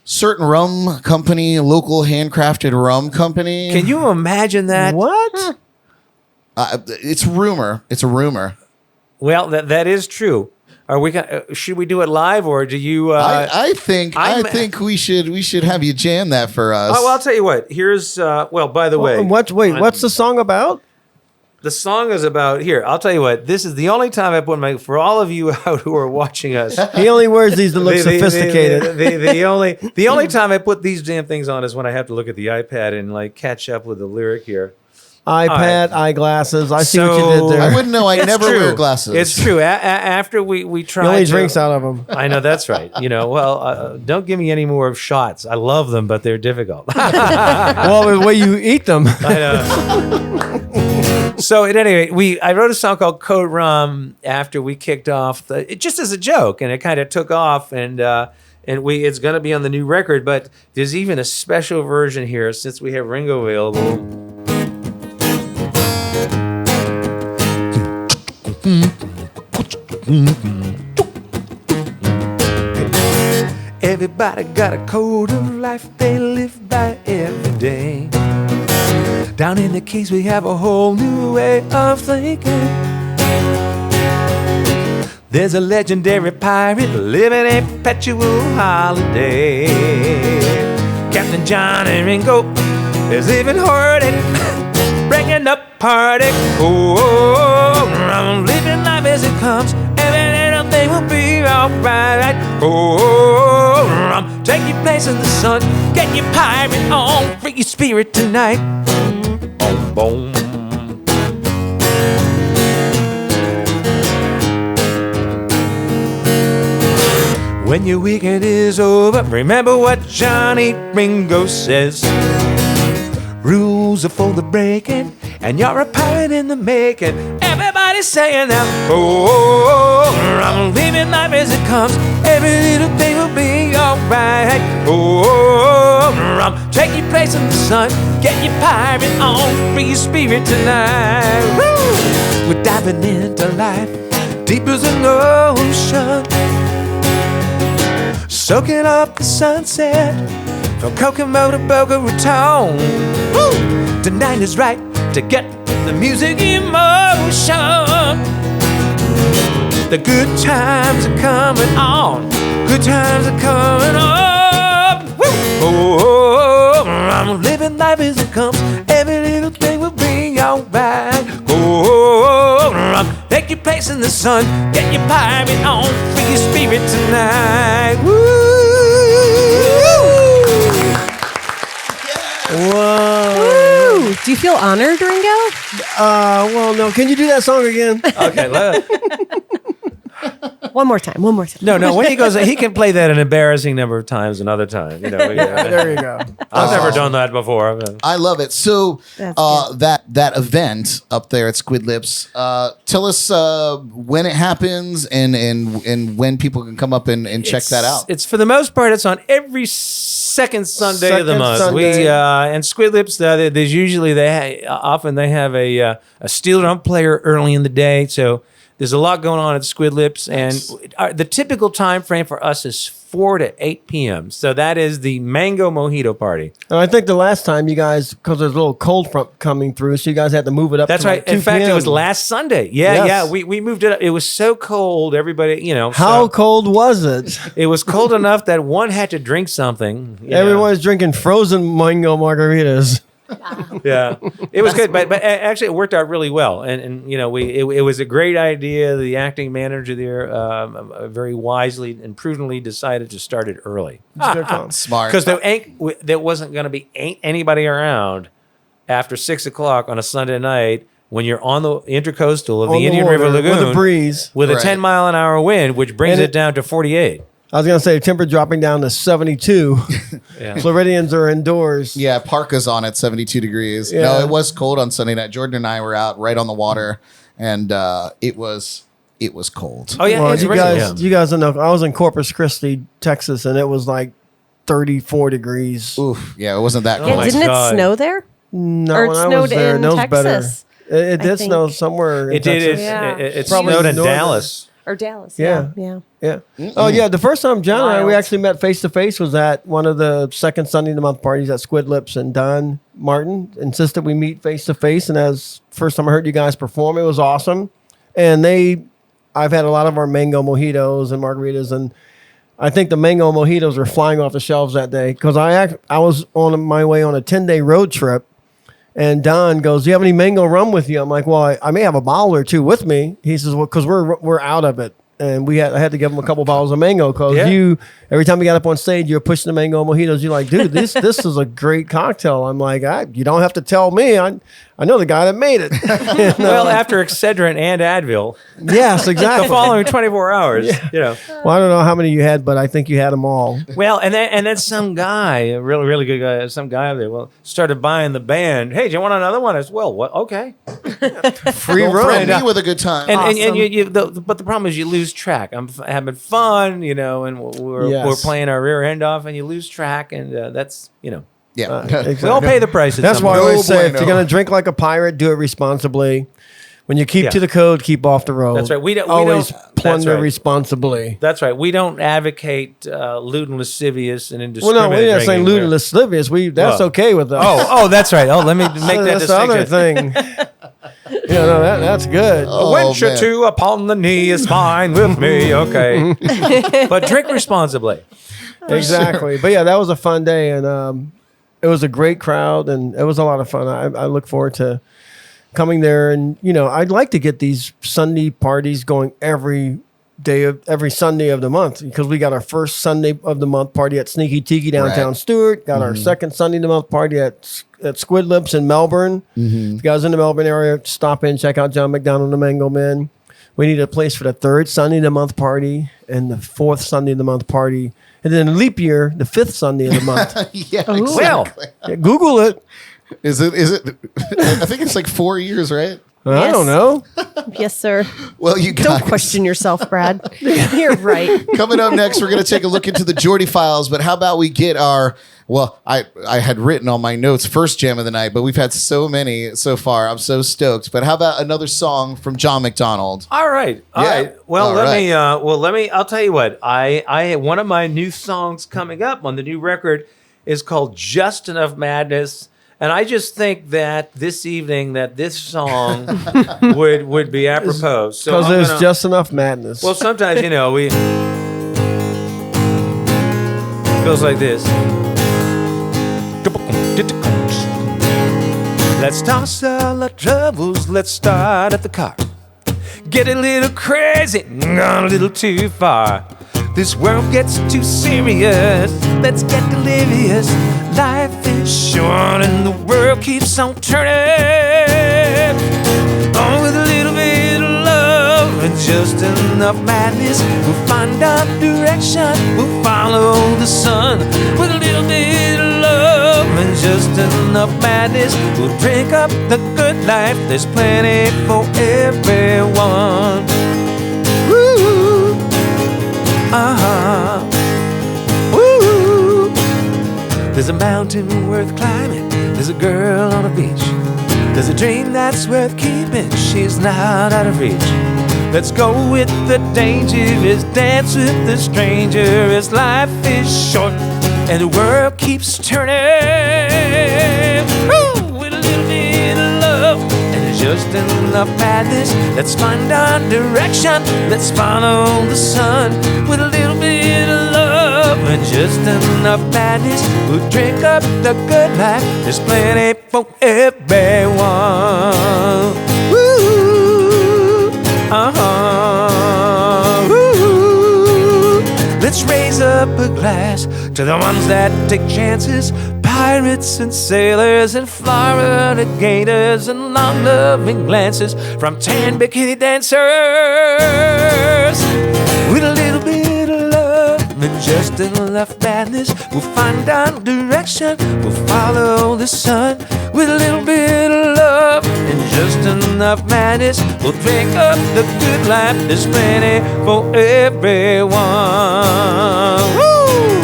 certain rum company, a local handcrafted rum company. Can you imagine that? What? It's rumor. It's a rumor. Well, that is true. Are we gonna? Should we do it live, or do you? I think we should have you jam that for us. Oh, well, I'll tell you what. Here's well. By the way, What's the song about? the song is about here. I'll tell you what. This is the only time I put my for all of you out who are watching us. He only wears these to look sophisticated. The only time I put these damn things on is when I have to look at the iPad and like catch up with the lyric here. iPad, eyeglasses. I see what you So- did there. I wouldn't know. I It's never true. wear glasses. It's true. After we tried, He only to- drinks out of them. I know that's right. You know, well, don't give me any more shots. I love them, but they're difficult. Well, the way you eat them. I know. So at any rate, I wrote a song called "CODE Rum" after we kicked off it just as a joke, and it kind of took off, and it's going to be on the new record. But there's even a special version here since we have Ringo available. Everybody got a code of life they live by every day. Down in the Keys we have a whole new way of thinking. There's a legendary pirate living a perpetual holiday. Captain John and Ringo is even heartache, bringing up heartache. Oh, I'm living life as it comes. Every little thing will be alright. Oh, take your place in the sun. Get your pirate on. Free your spirit tonight. Boom, boom. When your weekend is over, remember what Johnny Ringo says. Rules are for the breaking, and you're a pirate in the making. Everybody's saying now, oh, I'm living life as it comes. Every little thing will be alright. Oh, take your place in the sun. Get your pirate on. Free your spirit tonight. Woo! We're diving into life deep as an ocean, soaking up the sunset from Kokomo to Boca Raton. Woo! Tonight is right to get the music in motion. The good times are coming on. Good times are coming on. Woo! Oh, I'm living life as it comes. Every little thing will be alright. Oh, take your place in the sun. Get your pirate on. Free your spirit tonight. Woo! Whoa. Ooh, do you feel honored, Ringo? Well, no. Can you do that song again? Okay, One more time. no. When he goes, he can play that an embarrassing number of times another time. You know, There you go. I've never done that before. I love it. So That's that event up there at Squid Lips, tell us when it happens and when people can come up and check that out. It's for the most part, it's on every second Sunday of the Second month. Sunday. We and Squid Lips. There's usually often they have a steel drum player early in the day, so. There's a lot going on at Squid Lips, and the typical time frame for us is 4 to 8 p.m. So that is the Mango Mojito Party. And I think the last time you guys, because there's a little cold front coming through, so you guys had to move it up. That's to right. like 2 In fact, it p.m. was last Sunday. Yeah, Yes. We moved it up. It was so cold. Everybody, How so cold was it? it was cold enough that one had to drink something. you know. Everyone's drinking frozen mango margaritas. Yeah, it was good, but actually it worked out really well, and it was a great idea. The acting manager there very wisely and prudently decided to start it early It's good fun. Smart. because there wasn't going to be anybody around after 6 o'clock on a Sunday night when you're on the intercoastal of On the Indian water River Lagoon with a breeze. with a Right. 10-mile-an-hour wind, which brings And it down to 48. I was gonna say the temperature dropping down to 72. Yeah. Floridians are indoors. Yeah, parka's on at 72 degrees. Yeah. No, it was cold on Sunday night. Jordan and I were out right on the water, and it was cold. Oh yeah, Well, it's you guys know. I was in Corpus Christi, Texas, and it was like 34 degrees. Oof. Yeah, it wasn't that Oh cold. my Didn't God. it snow there? No, Or it when I snowed was there, in it was better. Texas, It I did think. snow somewhere. In It did. Texas. Yeah. It Probably snowed in northern. Dallas. Or Dallas. Yeah. Yeah. Yeah. Oh yeah. The first time John and I we Wild. actually met face to face was at one of the second Sunday of the month parties at Squid Lips, and Don Martin insisted we meet face to face. And as first time I heard you guys perform, it was awesome. And I've had a lot of our mango mojitos and margaritas, and I think the mango mojitos were flying off the shelves that day because I was on my way on a 10-day road trip. And Don goes, "Do you have any mango rum with you?" I'm like, "Well, I may have a bottle or two with me." He says, "Well, because we're out of it." And I had to give him a couple bottles of mango because Yeah. every time you got up on stage, you're pushing the mango mojitos. You're like, "Dude, this is a great cocktail." I'm like, "You don't have to tell me. I know the guy that made it." Well, after Excedrin and Advil, Yes, the exactly. following 24 hours, you know. Well, I don't know how many you had, but I think you had them all. Well, and then some guy, a really, really good guy, some guy there, started buying the band. Hey, do you want another one? I said, well, what? Okay. Free Don't rum. threaten me with a good time. And Awesome. but the problem is you lose track. I'm having fun, you know, and we're Yes. playing our rear end off, and you lose track, and that's, you know, yeah. we all pay the price. At That's some why I point. always say if bueno. you're going to drink like a pirate, do it responsibly. When you keep Yeah. to the code, keep off the road. That's right. We don't- always that's plunder right. responsibly. That's right. We don't advocate lewd and lascivious and Well, indiscriminate. no, we're not saying drinking. lewd and lascivious. That's Well. okay with us. Oh, that's right. Oh, let me make that that's the other distinction. thing. No, that's good. Oh, Wench or man. two upon the knee is fine with me. Okay, but drink responsibly. Exactly. But yeah, that was a fun day, and it was a great crowd, and it was a lot of fun. I look forward to coming there, and I'd like to get these Sunday parties going every Sunday of the month, because we got our first Sunday of the month party at Sneaky Tiki downtown Right. Stewart. Got our second Sunday of the month party at Squid Lips in Melbourne. If you guys in the Melbourne area, stop in, check out John McDonald and the Mango Men. We need a place for the third Sunday of the month party and the fourth Sunday of the month party. And then leap year, the fifth Sunday of the month. Yeah, Well, exactly. Yeah, Google it. Is it? I think it's like 4 years, right? I Yes. don't know. Yes, sir. Well, you guys. Don't question yourself, Brad. You're right. Coming up next, we're going to take a look into the Jordy Files, but how about we get our, well, I had written on my notes first jam of the night, but we've had so many so far. I'm so stoked. But how about another song from John McDonald? All right. All Yeah. right. Well, All let me. I'll tell you what. I one of my new songs coming up on the new record is called "Just Enough Madness," and I just think that this evening that this song would be apropos. So Because I'm there's gonna- just enough madness. well, sometimes we it goes like this. Let's toss all our troubles. Let's start at the car. Get a little crazy, gone a little too far. This world gets too serious. Let's get delirious. Life is short and the world keeps on turning. On with a little bit of love and just enough madness. We'll find our direction. We'll follow the sun. With a little bit of love and just enough madness. We'll drink up the good life. There's plenty for everyone. Woo, woo. There's a mountain worth climbing. There's a girl on a beach. There's a dream that's worth keeping. She's not out of reach. Let's go with the dangerous. Dance with the stranger. As life is short and the world keeps turning. Woo! With a little bit of love and just enough madness. Let's find our direction. Let's follow the sun. With a little bit of love and just enough madness. We'll drink up the good life. There's plenty for everyone. Woo! Woo! Let's raise up a glass to the ones that take chances. Pirates and sailors and Florida gators and long-loving glances from tan bikini dancers. With a little bit of love and just enough madness. We'll find out direction, we'll follow the sun with a little bit of love and just enough madness. We'll drink up the good life, there's plenty for everyone. Woo!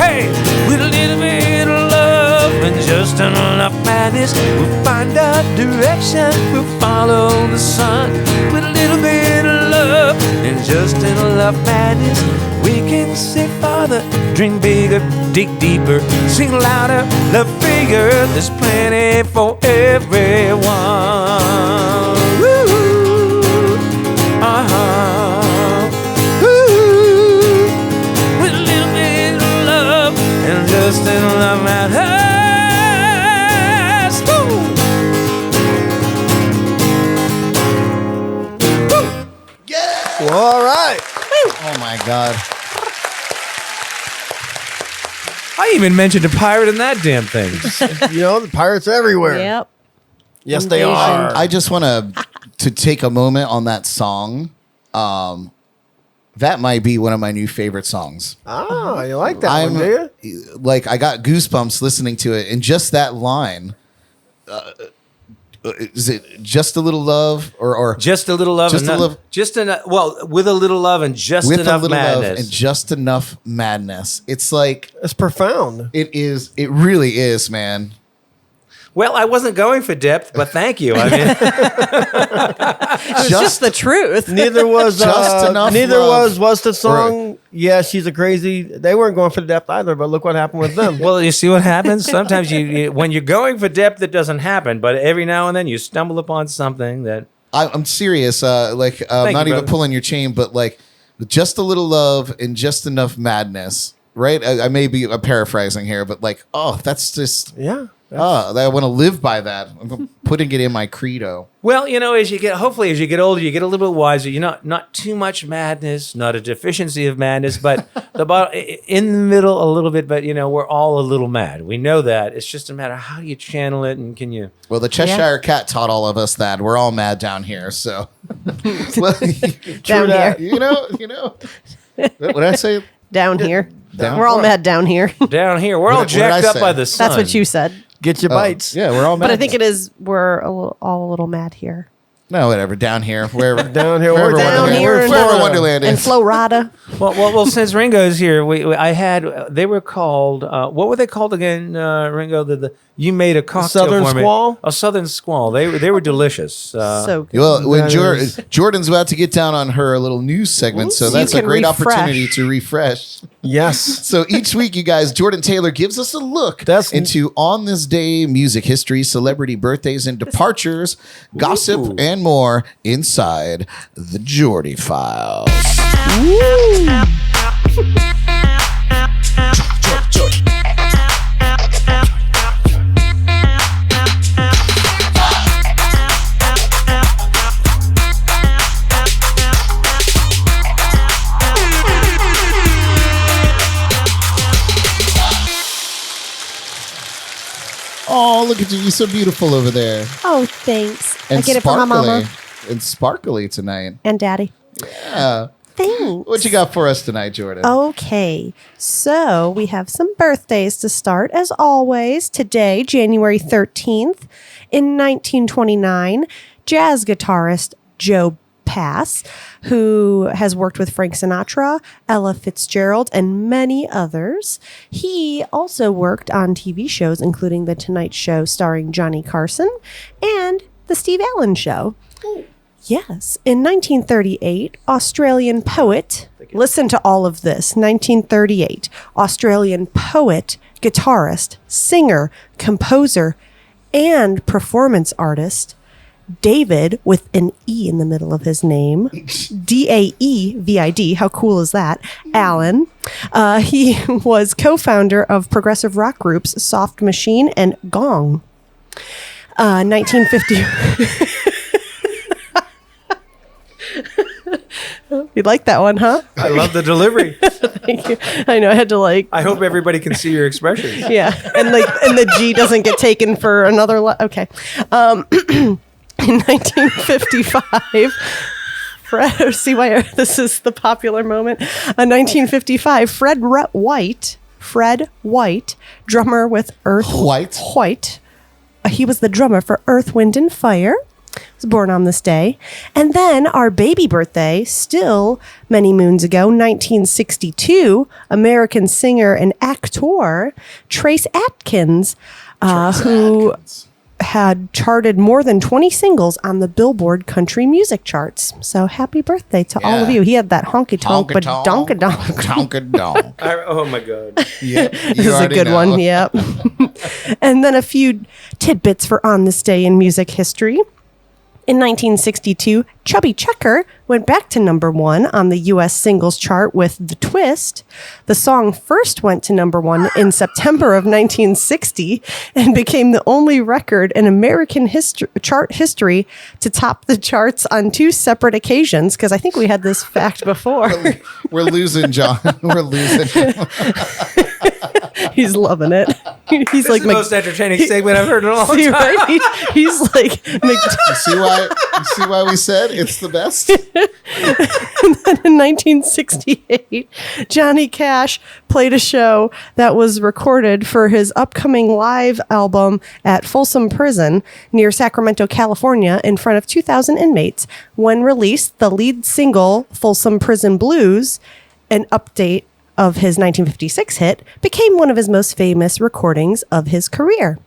Hey, with a little bit of love and just enough madness, we'll find our direction, we'll follow the sun with a little bit of love and just enough madness. We can say farther, dream bigger, dig deeper, sing louder, love bigger. There's plenty for everyone. Woo! Uh-huh. Woo! With a little bit of love and just enough madness. All right. Oh my God. I even mentioned a pirate in that damn thing. You know, the pirates are everywhere. Yep. Yes, they Invasion. are. I just want to take a moment on that song. That might be one of my new favorite songs. Ah, you like that one, do you? Like, I got goosebumps listening to it, and just that line. Is it just a little love, or Just a little love, Just and a not- little- just enough. Well, with a little love and just with a enough little love madness. and just enough madness? It's like It's profound. it is. It really is, man. Well, I wasn't going for depth, but thank you. I mean, It's just the truth. Neither was Just enough neither love. was the song. Yeah, she's a crazy. They weren't going for the depth either, but look what happened with them. well, you see what happens. Sometimes you when you're going for depth, it doesn't happen. But every now and then, you stumble upon something that. I'm serious. I'm Thank not you, even brother. pulling your chain, but like just a little love and just enough madness, right? I may be paraphrasing here, but like, oh, that's just. Yeah. I want to live by that. I'm putting it in my credo. Well, you know, hopefully as you get older, you get a little bit wiser. You're not too much madness, not a deficiency of madness, but in the middle a little bit. But you know, we're all a little mad. We know that. It's just a matter of how you channel it and can you. Well, the Cheshire Cat taught all of us that we're all mad down here. So, well, Down here. you know. What did I say? Down here. Down- We're all mad down here. Down here, we're all What did I jacked up say? by the sun. That's what you said. Get your bites. Yeah, we're all mad. But I think it is, we're all a little mad here. No, whatever. Down here, wherever. Down here, wherever we're down Wonderland- here in wherever Florida. Wonderland And is. Florida. Well, since Ringo's here, they were called, what were they called again, Ringo? You made a cocktail Southern for me. Squall? A Southern Squall. They were delicious. So good. Well, when That is- Jordan's about to get down on her little news segment, so Ooh, that's you a can great refresh. opportunity to refresh. Yes. So each week, you guys, Jordan Taylor gives us a look That's- into on this day music history, celebrity birthdays and departures, gossip, and more inside the Jordy Files. Oh, look at you. You're so beautiful over there. Oh, thanks. And I get it from my mama And sparkly tonight. and daddy. Yeah. Thanks. What you got for us tonight, Jordan? Okay, so we have some birthdays to start, as always. Today, January 13th, in 1929, jazz guitarist Joe Pass, who has worked with Frank Sinatra, Ella Fitzgerald, and many others. He also worked on TV shows, including The Tonight Show starring Johnny Carson and The Steve Allen Show. Yes. In 1938, Australian poet, listen to all of this, 1938, Australian poet, guitarist, singer, composer, and performance artist, David, with an E in the middle of his name, Daevid, how cool is that? Allen. He was co-founder of progressive rock groups Soft Machine and Gong. 1950. You like that one, huh? I love the delivery. Thank you. I know I had to I hope everybody can see your expressions. yeah, and the G doesn't get taken for another. Okay. In 1955, Fred, see why this is the popular moment. 1955, Fred White, drummer with White. He was the drummer for Earth, Wind, and Fire. Was born on this day. And then our baby birthday, still many moons ago, 1962, American singer and actor Trace Atkins, who had charted more than 20 singles on the Billboard country music charts. So happy birthday to all of you. He had that honky tonk, but donka-donk. Donka-donk. Oh my God. Yeah, This is a good one. Yep. And then a few tidbits for on this day in music history. In 1962, Chubby Checker went back to number 1 on the U.S. singles chart with The Twist. The song first went to number 1 in September of 1960 and became the only record in American chart history to top the charts on 2 separate occasions, because I think we had this fact before. We're losing John. We're losing. He's loving it. He's This like is the most entertaining segment I've heard in a long See, time. right? He's like You see why we said it's the best? In 1968, Johnny Cash played a show that was recorded for his upcoming live album at Folsom Prison near Sacramento, California, in front of 2,000 inmates. When released, the lead single, Folsom Prison Blues, an update of his 1956 hit, became one of his most famous recordings of his career.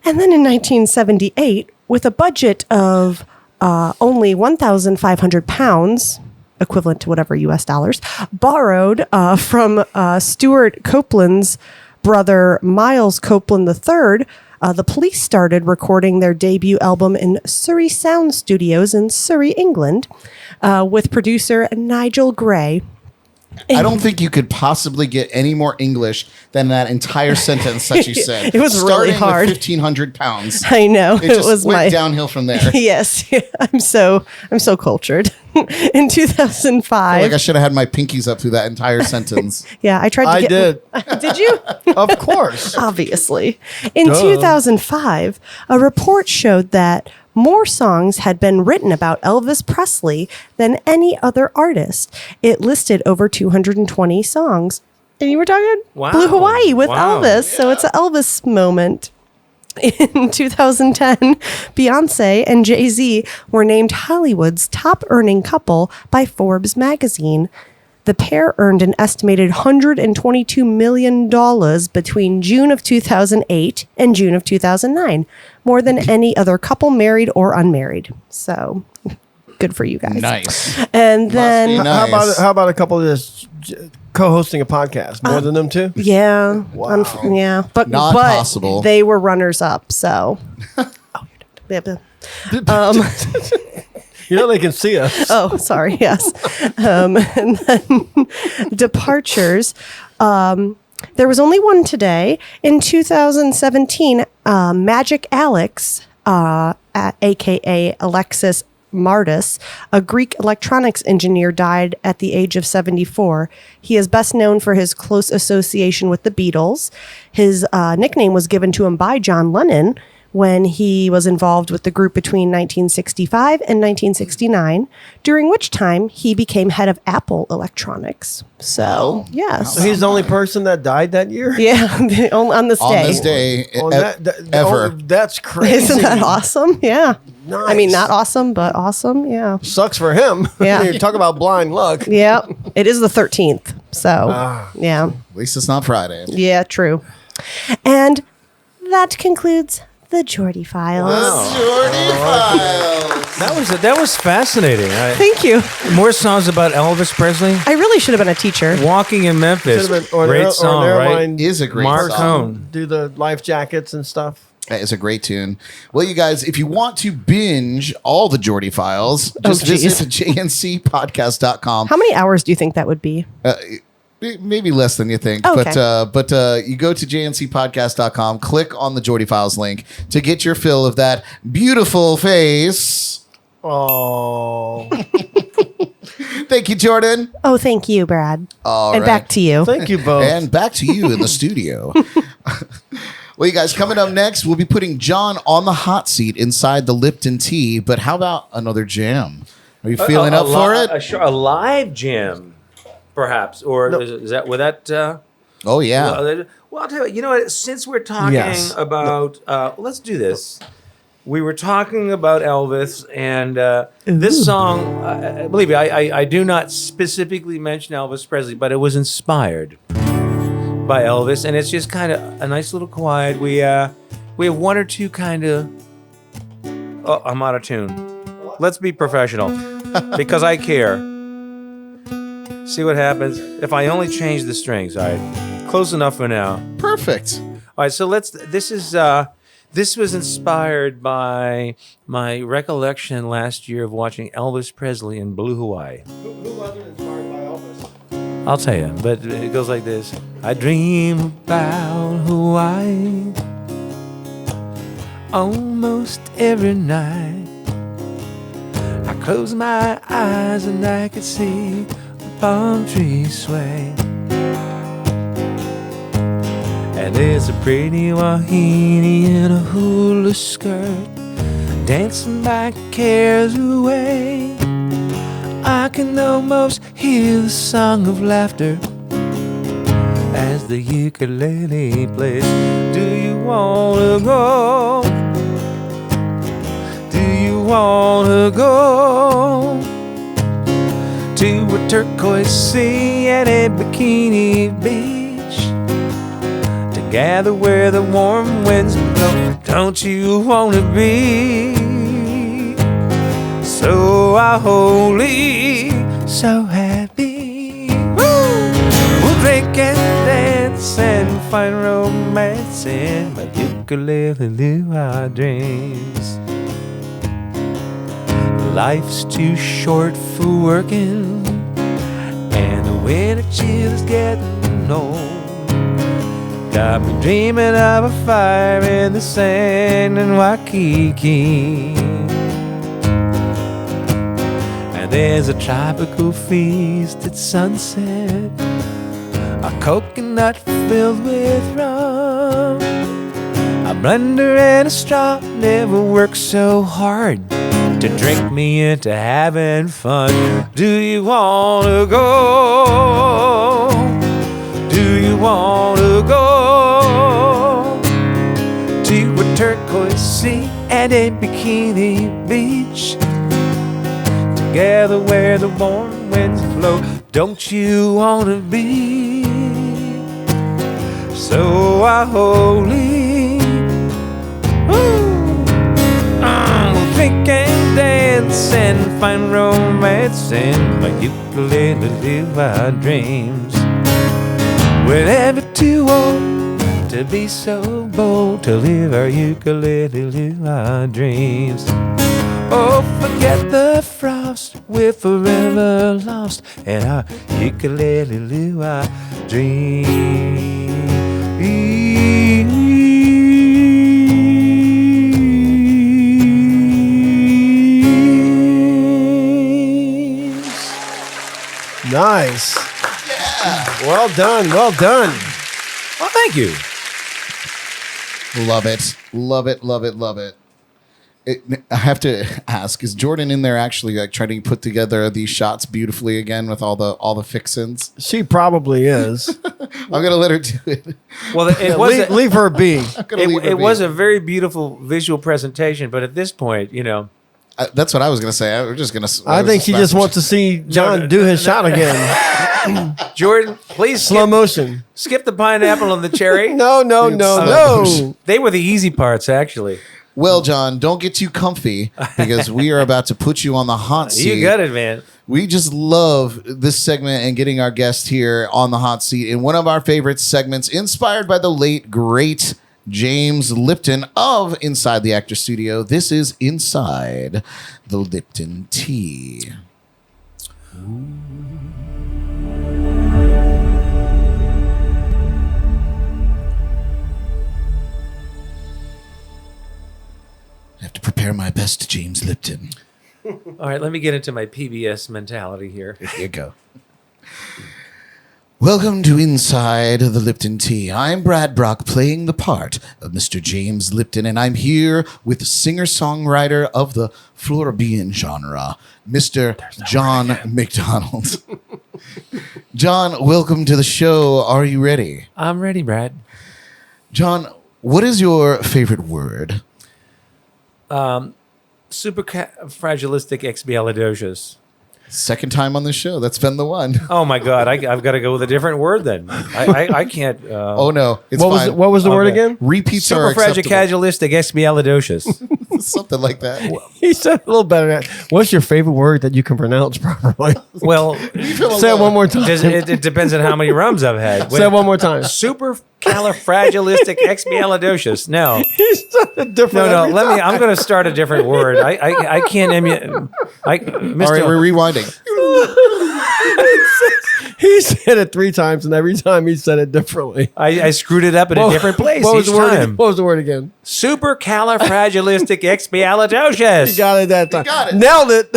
And then in 1978, with a budget of only 1,500 pounds, equivalent to whatever US dollars, borrowed from Stuart Copeland's brother Miles Copeland III, the Police started recording their debut album in Surrey Sound Studios in Surrey, England, with producer Nigel Gray. I don't think you could possibly get any more English than that entire sentence that you said. It was really Starting hard. with 1,500 pounds. I know It just was went my downhill from there. Yes, I'm so cultured. In 2005, Like I should have had my pinkies up through that entire sentence. yeah, I tried to I get. did. Did you? Of course. Obviously. In 2005, a report showed that more songs had been written about Elvis Presley than any other artist. It listed over 220 songs. And you were talking Wow. Blue Hawaii with Wow. Elvis. So it's an Elvis moment. In 2010, Beyonce and Jay-Z were named Hollywood's top earning couple by Forbes magazine. The pair earned an estimated $122 million between June of 2008 and June of 2009, more than any other couple, married or unmarried. So, good for you guys. Nice. And then, be nice. How about a couple of this co-hosting a podcast? More than them two? yeah, Wow. yeah, but Not possible. They were runners up. So, You know they can see us. Oh, sorry. Yes. And then departures. There was only one today. In 2017, Magic Alex, a.k.a. Alexis Martis, a Greek electronics engineer, died at the age of 74. He is best known for his close association with the Beatles. His nickname was given to him by John Lennon when he was involved with the group between 1965 and 1969, during which time he became head of Apple Electronics. So, yes. So he's the only person that died that year? Yeah, on this On day. this day, Oh, ever. that's crazy. Isn't that awesome? Yeah. Nice. I mean, not awesome, but awesome. Yeah. Sucks for him. Yeah. You talk about blind luck. Yeah. It is the 13th. So, yeah. At least it's not Friday. Yeah, true. And that concludes the Jordy Files. Jordy Files. That was fascinating. Thank you. More songs about Elvis Presley. I really should have been a teacher. Walking in Memphis. Should've been- or an Great air- song, or an right? airline- Is a great Mark song. Cohn. Do the life jackets and stuff. That is a great tune. Well, you guys, if you want to binge all the Jordy Files, just visit jncpodcast.com. How many hours do you think that would be? Maybe less than you think. Okay. But you go to jncpodcast.com, click on the Jordy Files link to get your fill of that beautiful face. Oh. Thank you, Jordan. Oh, thank you, Brad. All and right. back to you. Thank you both. And back to you in the studio. Well, you guys, coming up next, we'll be putting John on the hot seat inside the Lipton Tea. But how about another jam? Are you feeling up for it? A live jam, perhaps, or is that would that? Oh yeah. Well, I'll tell you. You know what? Since we're talking about, let's do this. We were talking about Elvis, and this song. Believe me, I do not specifically mention Elvis Presley, but it was inspired by Elvis, and it's just kind of a nice little quiet. We have one or two kind of. Oh, I'm out of tune. Let's be professional, because I care. See what happens if I only change the strings. All right, close enough for now. Perfect. All right, so this was inspired by my recollection last year of watching Elvis Presley in Blue Hawaii. Who wasn't inspired by Elvis? I'll tell you, but it goes like this. I dream about Hawaii almost every night. I close my eyes and I could see the palm trees sway. And there's a pretty wahine in a hula skirt, dancing my cares away. I can almost hear the song of laughter as the ukulele plays. Do you wanna go? Do you wanna go to a turquoise sea and a bikini beach? Gather where the warm winds blow. Don't you wanna be so holy, so happy? Woo! We'll drink and dance and find romance in my ukulele luau dreams. Life's too short for working, and the winter chill is getting old. Got me dreaming of a fire in the sand in Waikiki. And there's a tropical feast at sunset, a coconut filled with rum. A blender and a straw never worked so hard to drink me into having fun. Do you wanna go? Do you wanna go to a turquoise sea and a bikini beach? Together where the warm winds blow. Don't you wanna be so holy? We'll drink and dance and find romance in my ukulele luau dreams. We're never too old to be so bold to live our ukulele luau dreams. Oh, forget the frost, we're forever lost in our ukulele luau dreams. Nice. Yeah. Well done. Well done. Well, thank you. Love it. Love it. Love it. Love it. I have to ask: is Jordan in there actually like trying to put together these shots beautifully again with all the fixins? She probably is. I'm gonna let her do it. Well, it was leave her be. It was a very beautiful visual presentation, but at this point, you know. That's what I was gonna say. We're just gonna. I think she just wants to see John do his shot again. Jordan, please slow motion. Skip the pineapple and the cherry. No. They were the easy parts, actually. Well, John, don't get too comfy because we are about to put you on the hot seat. You got it, man. We just love this segment and getting our guest here on the hot seat in one of our favorite segments, inspired by the late, great James Lipton of Inside the Actor Studio. This is Inside the Lipton Tea. I have to prepare my best, James Lipton. All right, let me get into my PBS mentality here. Here you go. Welcome to Inside The Lipton Tea. I'm Brad Brock, playing the part of Mr. James Lipton, and I'm here with singer-songwriter of the Floribbean genre, Mr. John McDonald. John, welcome to the show. Are you ready? I'm ready, Brad. John, what is your favorite word? Superfragilisticexpialidocious. Second time on the show. That's been the one. Oh my God! I've got to go with a different word then. I can't. Oh no, it's What fine. was the word Okay. again? Repeats are acceptable. Superfragilisticexpialidocious. Something like that. He said a little better. What's your favorite word that you can pronounce properly? Well, Say it one more time. it depends on how many rums I've had. Say it one more time. Supercalifragilisticexpialidocious. No. He said it different. No, every let me. time. I'm going to start a different word. I can't emulate. All right, we're rewinding. He said it 3 times, and every time he said it differently. I screwed it up in a different place What was each the word? time. What was the word again? Supercalifragilisticexpialidocious. You got it that time. got it. Nailed it.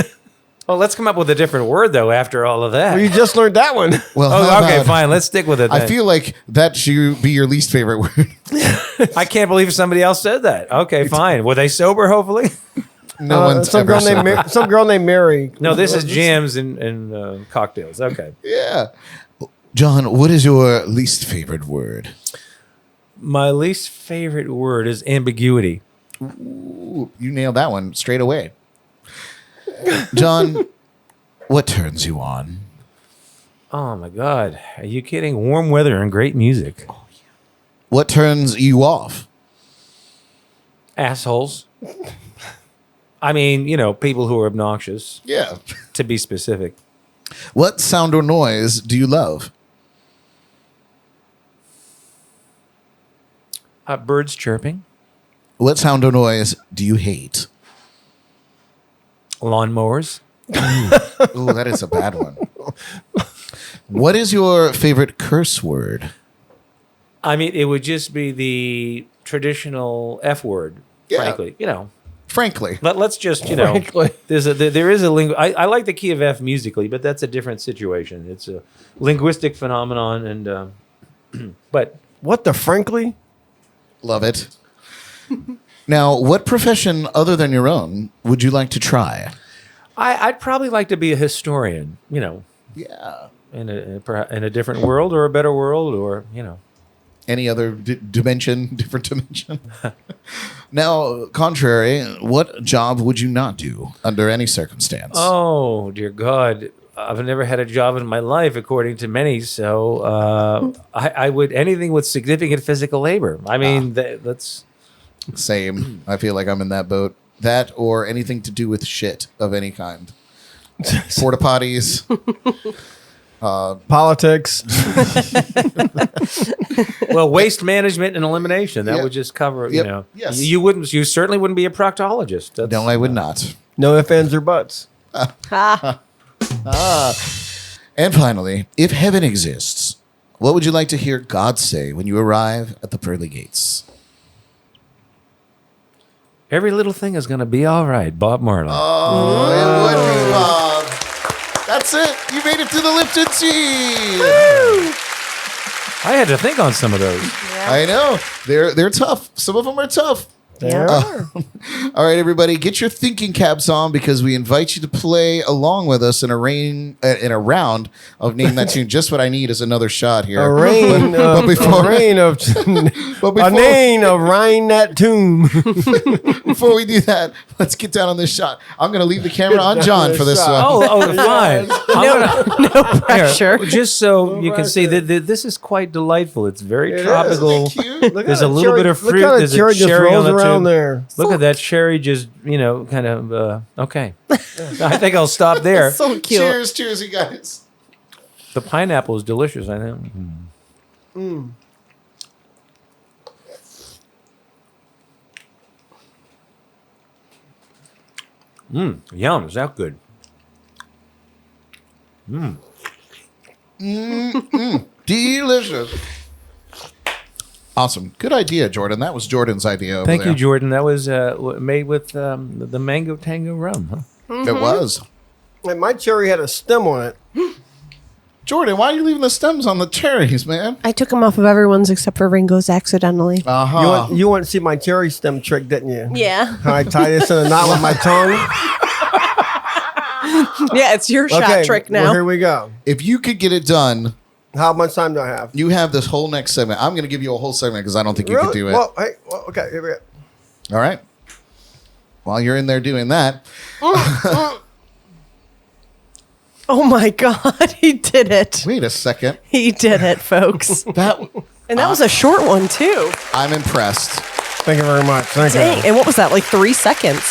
Well, let's come up with a different word though. After all of that. Well, you just learned that one. Well, Oh, how okay, about- fine. Let's stick with it. I then. feel like that should be your least favorite word. I can't believe somebody else said that. Okay, fine. Were they sober? Hopefully. No one's some ever girl said named that. some girl named Mary. No, this is jams and cocktails. Okay. Yeah. John, what is your least favorite word? My least favorite word is ambiguity. Ooh, you nailed that one straight away. John, what turns you on? Oh my God. Are you kidding? Warm weather and great music. What turns you off? Assholes. I mean, people who are obnoxious, Yeah. to be specific. What sound or noise do you love? Birds chirping. What sound or noise do you hate? Lawnmowers. Ooh, that is a bad one. What is your favorite curse word? I mean, it would just be the traditional F word, Yeah. frankly. Frankly. Let's just, Frankly. there is a I like the key of F musically, but that's a different situation. It's a linguistic phenomenon, and but What the frankly? Love it. Now, what profession other than your own would you like to try? I'd probably like to be a historian. Yeah. In a different world or a better world, or Any other dimension, different dimension? Now, contrary, what job would you not do under any circumstance? Oh dear God, I've never had a job in my life, according to many. So I would anything with significant physical labor. I mean, that's Same. I feel like I'm in that boat. That or anything to do with shit of any kind. Porta potties. Politics. well, waste management and elimination. That Yep. would just cover. Yep. Yes. You certainly wouldn't be a proctologist. That's, No, I would not. No ifs, ands, or buts. And finally, if heaven exists, what would you like to hear God say when you arrive at the pearly gates? Every little thing is going to be all right, Bob Marley. Oh, it would be Bob. That's it. You made it to the Lipton Tea. I had to think on some of those. I know. They're tough. Some of them are tough. There. All right, everybody, get your thinking caps on because we invite you to play along with us in a round of Name That Tune. Just what I need is another shot here. A rain but before- a rain of But a before, name of Ryan that tomb. before we do that, let's get down on this shot. I'm going to leave the camera on John for this one. Fine. No pressure. Just so you can see that this is quite delightful. It's very Isn't tropical. it cute? Look There's how a the little cherry- bit of look fruit. how the There's a cherry just cherry on rolls the around tube. there. Look at that cherry just, kind of, okay. I think I'll stop there. So cute. Cheers, you guys. The pineapple is delicious, I think. Yum. Is that good? Delicious. Awesome. Good idea, Jordan. That was Jordan's idea over Thank there. you, Jordan. That was made with the Mango Tango rum, huh? It was. And my cherry had a stem on it. Jordan, why are you leaving the stems on the cherries, man? I took them off of everyone's except for Ringo's accidentally. You want to see my cherry stem trick, didn't you? Yeah. How I tie this in a knot with my tongue? Yeah, it's your shot trick now. Well, here we go. If you could get it done, How much time do I have? you have this whole next segment. I'm going to give you a whole segment because I don't think you could do it. Well, okay, here we go. All right. While you're in there doing that, Oh my God, he did it. wait a second. He did it, folks. That And that was a short one, too. I'm impressed. Thank you very much. Thank Dang. you. And what was that, like 3 seconds?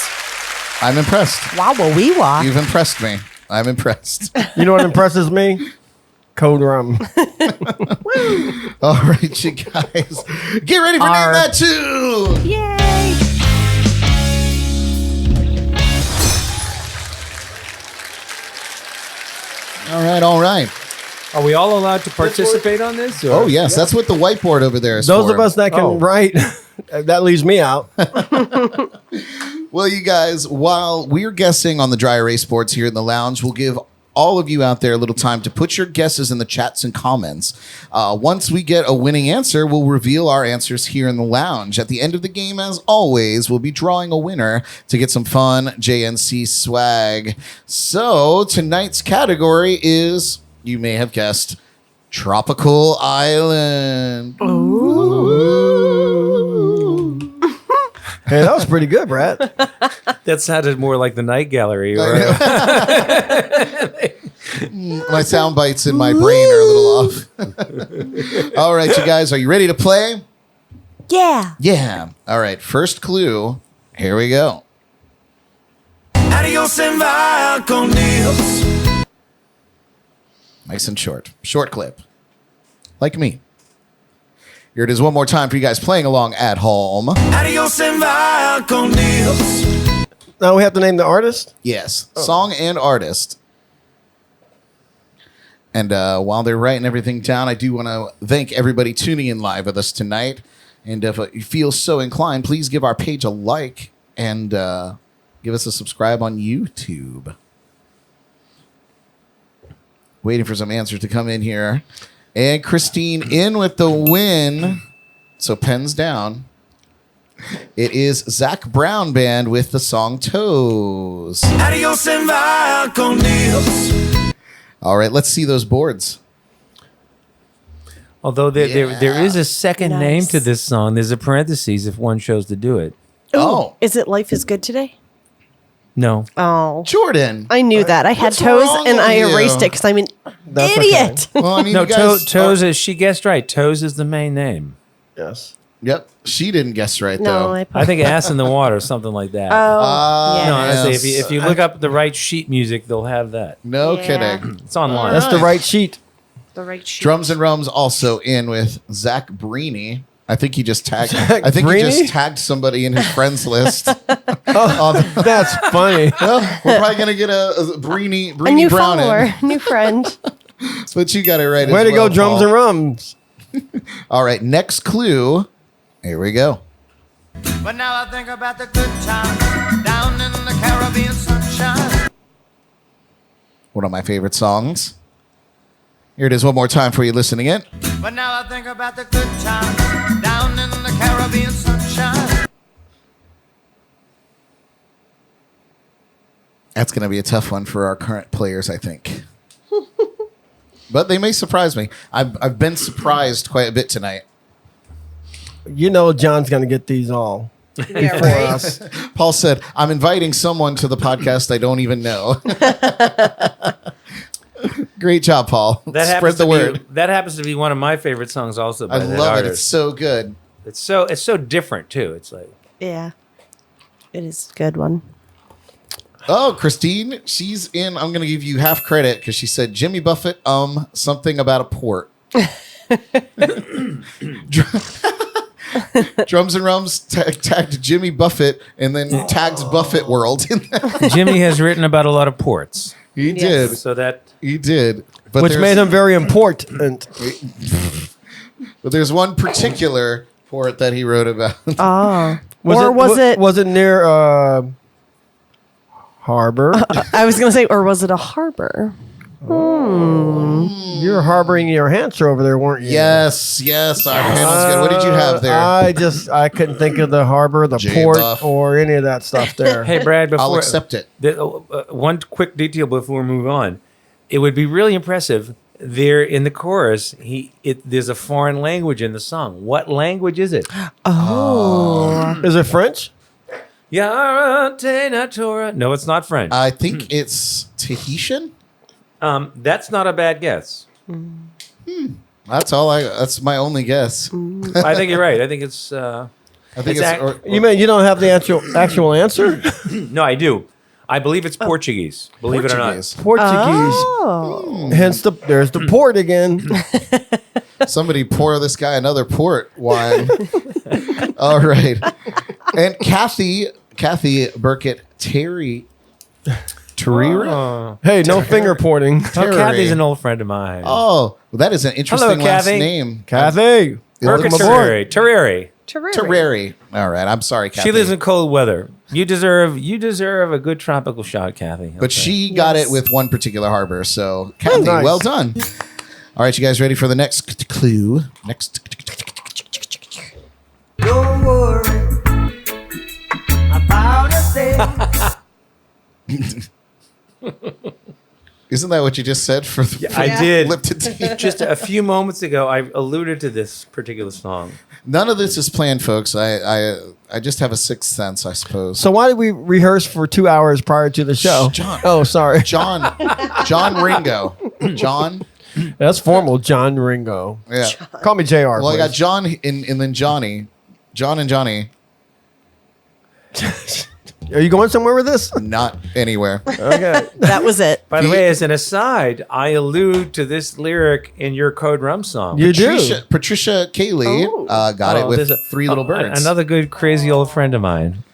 I'm impressed. Wow, wee wah. You've impressed me. I'm impressed. You know what impresses me? CODE Rum. All right, you guys. Get ready for Name That Tune. Yay. All right. Are we all allowed to participate on this? Or? Oh, yes. That's what the whiteboard over there is Those for. of us that can write, that leaves me out. Well, you guys, while we're guessing on the dry erase boards here in the lounge, we'll give all of you out there a little time to put your guesses in the chats and comments. Once we get a winning answer, we'll reveal our answers here in the lounge. At the end of the game, as always, we'll be drawing a winner to get some fun JNC swag. So tonight's category is, you may have guessed, Tropical Island. Hey, that was pretty good, Brad. That sounded more like the Night Gallery. Or, My sound bites in my brain are a little off. All right, you guys, are you ready to play? Yeah. Yeah. All right, first clue. Here we go. Adios and va con Dios. Nice and short. Short clip. Like me. Here it is one more time for you guys playing along at home. Adios and va con Dios. Now we have to name the artist? Yes. Song and artist. And while they're writing everything down, I do want to thank everybody tuning in live with us tonight. And if you feel so inclined, please give our page a like and give us a subscribe on YouTube. Waiting for some answers to come in here. And Christine in with the win. So pens down. It is Zach Brown Band with the song Toes. Adios and va con Dios. All right, let's see those boards. although there is a second Nice. name to this song. There's a parentheses if one chose to do it. Oh, Is it Life is Good Today? No. Oh. Jordan. I knew that. I had What's toes wrong and with I you? erased it because I'm an That's idiot. Well, I mean, No, you guys, Toes is, she guessed right. Toes is the main name. Yes. Yep, she didn't guess right No, though. I put. I think Ass in the Water, something like that. Oh, yeah. No, honestly, yes. if you look up the right sheet music, they'll have that. No Yeah. kidding. It's online. That's the right sheet. The right sheet. Drums and Rums also in with Zach Breeny. I think he just tagged. Zach I think he Breeny? just tagged somebody in his friends list. Oh, that's funny. Well, we're probably gonna get a Breeny A new Brown in. follower, new friend. But you got it right. Way as to well, go, Drums Paul. and Rums. All right, next clue. Here we go. But now I think about the good times down in the Caribbean sunshine. One of my favorite songs. Here it is one more time for you listening in. But now I think about the good times down in the Caribbean sunshine. That's going to be a tough one for our current players, I think. But they may surprise me. I've been surprised quite a bit tonight. You know John's going to get these all. Yeah, For right. us. Paul said, I'm inviting someone to the podcast I don't even know. Great job, Paul. Spread the word. That happens to be one of my favorite songs also by I that love it. It's artist. so good. It's so different too. It's like Yeah. It is a good one. Oh, Christine, she's in. I'm going to give you half credit because she said Jimmy Buffett, something about a port. Drums and Rums tagged Jimmy Buffett and then tagged Buffett World in there. Jimmy has written about a lot of ports. He Yes. did. So that He did. But Which made him very important. But there's one particular port that he wrote about. Oh. Was it near Harbor? I was going to say, or was it a harbor? You're harboring your answer over there, weren't you? Yes, our panel's good. What did you have there? I couldn't think of the harbor, the port, J-Buff. or any of that stuff there. Hey, Brad, before I'll accept it. One quick detail before we move on. It would be really impressive. There in the chorus, there's a foreign language in the song. What language is it? Is it French? No, it's not French. I think it's Tahitian. That's not a bad guess. That's my only guess. I think you're right. I think it's. I think You mean you don't have the actual answer? No, I do. I believe it's Portuguese. Believe it or not. Portuguese. Oh. Hence there's the port again. Somebody pour this guy another port wine. All right. And Kathy Burkett Terry. Terira? Hey, no finger pointing. Oh, Kathy's an old friend of mine. Oh, well, that is an interesting Hello, last Kathy. name. Kathy. Burkett welcome aboard. Terrari. Terrari. All right. I'm sorry, Kathy. She lives in cold weather. You deserve a good tropical shot, Kathy. But she got it with one particular harbor. So, Kathy, nice. well done. All right, you guys ready for the next clue? Don't worry about a thing. Isn't that what you just said for the I did. Lipton Tea? Just a few moments ago, I alluded to this particular song. None of this is planned, folks. I just have a sixth sense, I suppose. So why did we rehearse for 2 hours prior to the show? John. Oh, sorry. John Ringo. John. That's formal. John Ringo. Yeah. Call me JR. Well, I got please. John and then Johnny. John and Johnny. Are you going somewhere with this? Not anywhere. Okay. That was it. By the way, as an aside, I allude to this lyric in your CODE Rum song. You do. Patricia Kaylee got it with there's Three Little Birds. Another good crazy old friend of mine.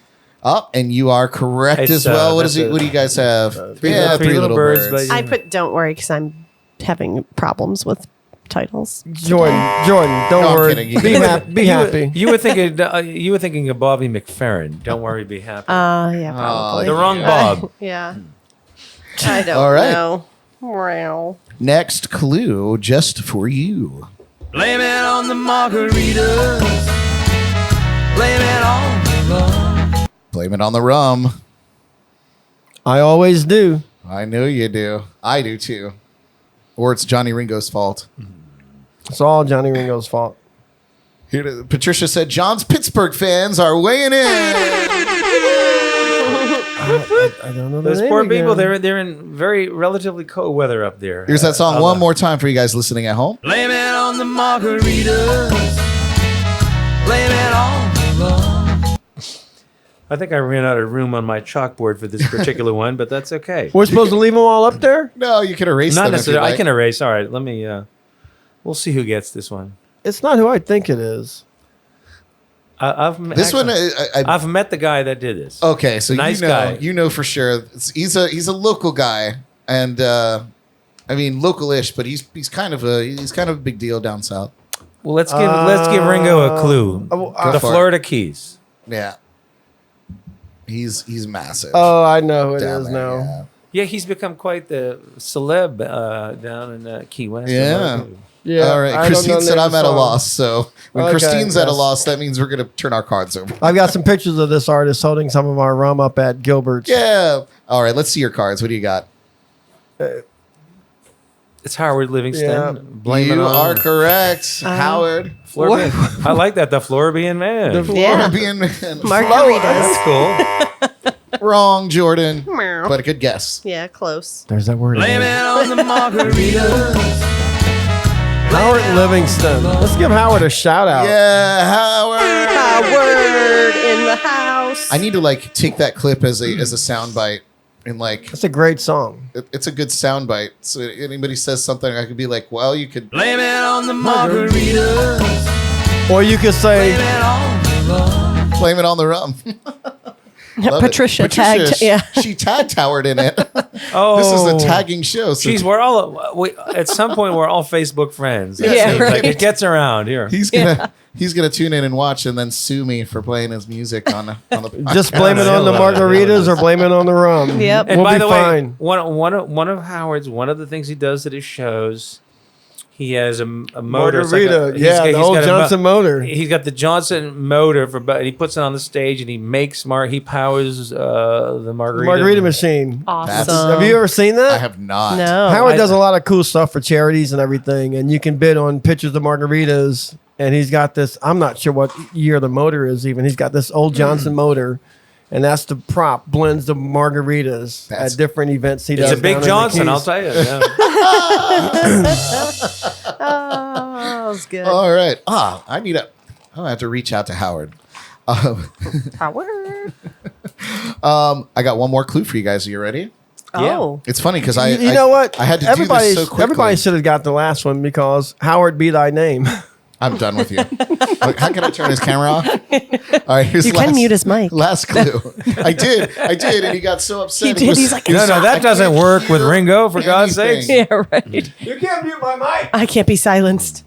Oh, and you are correct It's, as well. What that's is it? a- What do you guys have? Three Little Birds, but- I put don't worry because I'm having problems with titles. Jordan, don't No, I'm worry. kidding. You Be, can- be happy. You were thinking of Bobby McFerrin. Don't worry, be happy. Yeah, probably. the wrong Bob. Yeah. I don't All right. know. Well. Next clue just for you. Blame it on the margaritas. Blame it on the rum. Blame it on the rum. I always do. I know you do. I do too. Or it's Johnny Ringo's fault. It's all Johnny Ringo's fault. Patricia said John's Pittsburgh fans are weighing in. I don't know. Those the poor name people, again. they're in very relatively cold weather up there. Here's that song one more time for you guys listening at home. Blame it on the margaritas. Blame it on the rum. I think I ran out of room on my chalkboard for this particular one, but that's okay. We're supposed to leave them all up there? No, you can erase Not them if you necessarily. like. I can erase. All right, let me. We'll see who gets this one. It's not who I think it is. I've This one, I've met the guy that did this. okay, so Nice guy. guy. You know for sure. He's a local guy, and I mean local-ish, but he's kind of a big deal down south. Well, let's give Ringo a clue. The for it. Florida Keys. Yeah, he's massive. Oh, I know who it down is there, now. yeah. Yeah, he's become quite the celeb down in Key West. Yeah. Yeah. All right, I don't Christine know said the I'm at a song. loss. So when Okay, Christine's at a yes. loss, that means we're gonna turn our cards over. I've got some pictures of this artist holding some of our rum up at Gilbert's. Yeah. All right, let's see your cards. What do you got? It's Howard Livingston. Yeah. Blame it You on are correct, Howard. Floribbean. I like that. The Floribbean man. Yeah. Floribbean man. Margaritas. That's cool. Wrong, Jordan. Meow. But a good guess. Yeah, close. There's that word. Blame again. it on the margaritas. Howard Livingston. Let's give Howard a shout out. Yeah, Howard. Word in the house. I need to like take that clip as a sound bite and like That's a great song. it's a good sound bite. So anybody says something, I could be like, well, you could. Blame it on the margaritas. Or you could say, Blame it on the rum. Blame it on the rum. Love Patricia it. tagged- yeah. She tagged Howard in it. Oh, This is a tagging show. So Jeez, at some point we're all Facebook friends. Yeah, It seems right. like it gets around here. he's gonna tune in and watch and then sue me for playing his music on the podcast. Just blame it on the margaritas or blame it on the rum. Yep. And We'll by be the fine. way, one of Howard's one of the things he does at his shows, he has a motor. It's Margarita. he's Yeah, the old got a Johnson motor. He's got the Johnson motor and he puts it on the stage and he powers the Margarita machine. Awesome. Have you ever seen that? I have not. No. Howard does a lot of cool stuff for charities and everything, and you can bid on pictures of margaritas. And he's got this, I'm not sure what year the motor is even. He's got this old Johnson motor, and that's the prop, blends the margaritas That's- at different events he does. It's a big down in the Johnson, Keys. I'll tell you. Yeah. Oh, that was good. All right. I'm gonna have to reach out to Howard. Howard. I got one more clue for you guys. Are you ready? Oh. It's funny because You know what? I had to everybody, do this so quickly. Everybody should have got the last one because Howard be thy name. I'm done with you. Like, how can I turn his camera off? All right, here's You can mute his mic. Last clue. I did, and he got so upset. He did. He's like, No, that doesn't work with Ringo, for God's anything. sakes. Yeah, right. You can't mute my mic. I can't be silenced.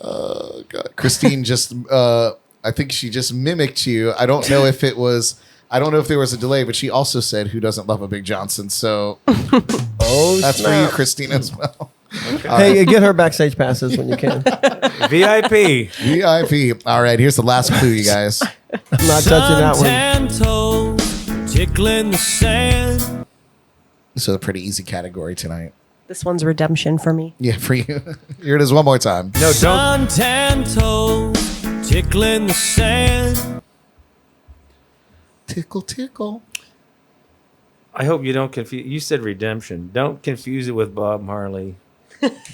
Oh, God. Christine just, I think she just mimicked you. I don't know if there was a delay, but she also said, "Who doesn't love a Big Johnson?" So that's for you, Christine, as well. Hey, get her backstage passes when you can. VIP. VIP. All right, here's the last clue, you guys. I'm not touching that one. Suntan toes, tickling the sand. This is a pretty easy category tonight. This one's redemption for me. Yeah, for you. Here it is one more time. No, don't. Suntan toes, tickling the sand. Tickle, tickle. I hope you don't confuse. You said redemption. Don't confuse it with Bob Marley,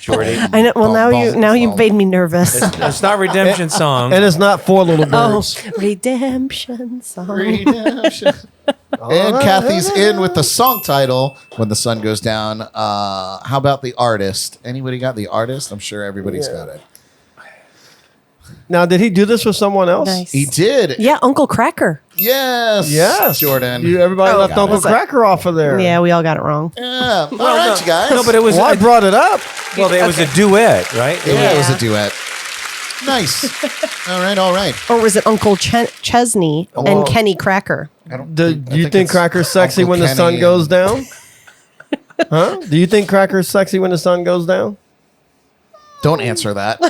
Jordy. I know. Well, now you made me nervous. It's not redemption song. And it's not Four Little Oh, Birds. redemption song. Redemption. And Kathy's in with the song title, When the Sun Goes Down. How about the artist? Anybody got the artist? I'm sure everybody's got it. Now, did he do this with someone else? Nice. He did. Yeah, Uncle Cracker. Yes. Yes. Jordan. Everybody left got Uncle it. Cracker off of there. Yeah, we all got it wrong. Yeah. All right, you guys. No, but it was. Well, I brought it up. Well, it was a duet, right? Yeah, it was a duet. Nice. All right. Or was it Uncle Chesney Well- and Kenny Cracker? I don't Do think- I you think it's Cracker's sexy Uncle when the Kenny sun and- goes down? Huh? Do you think Cracker's sexy when the sun goes down? Don't answer that.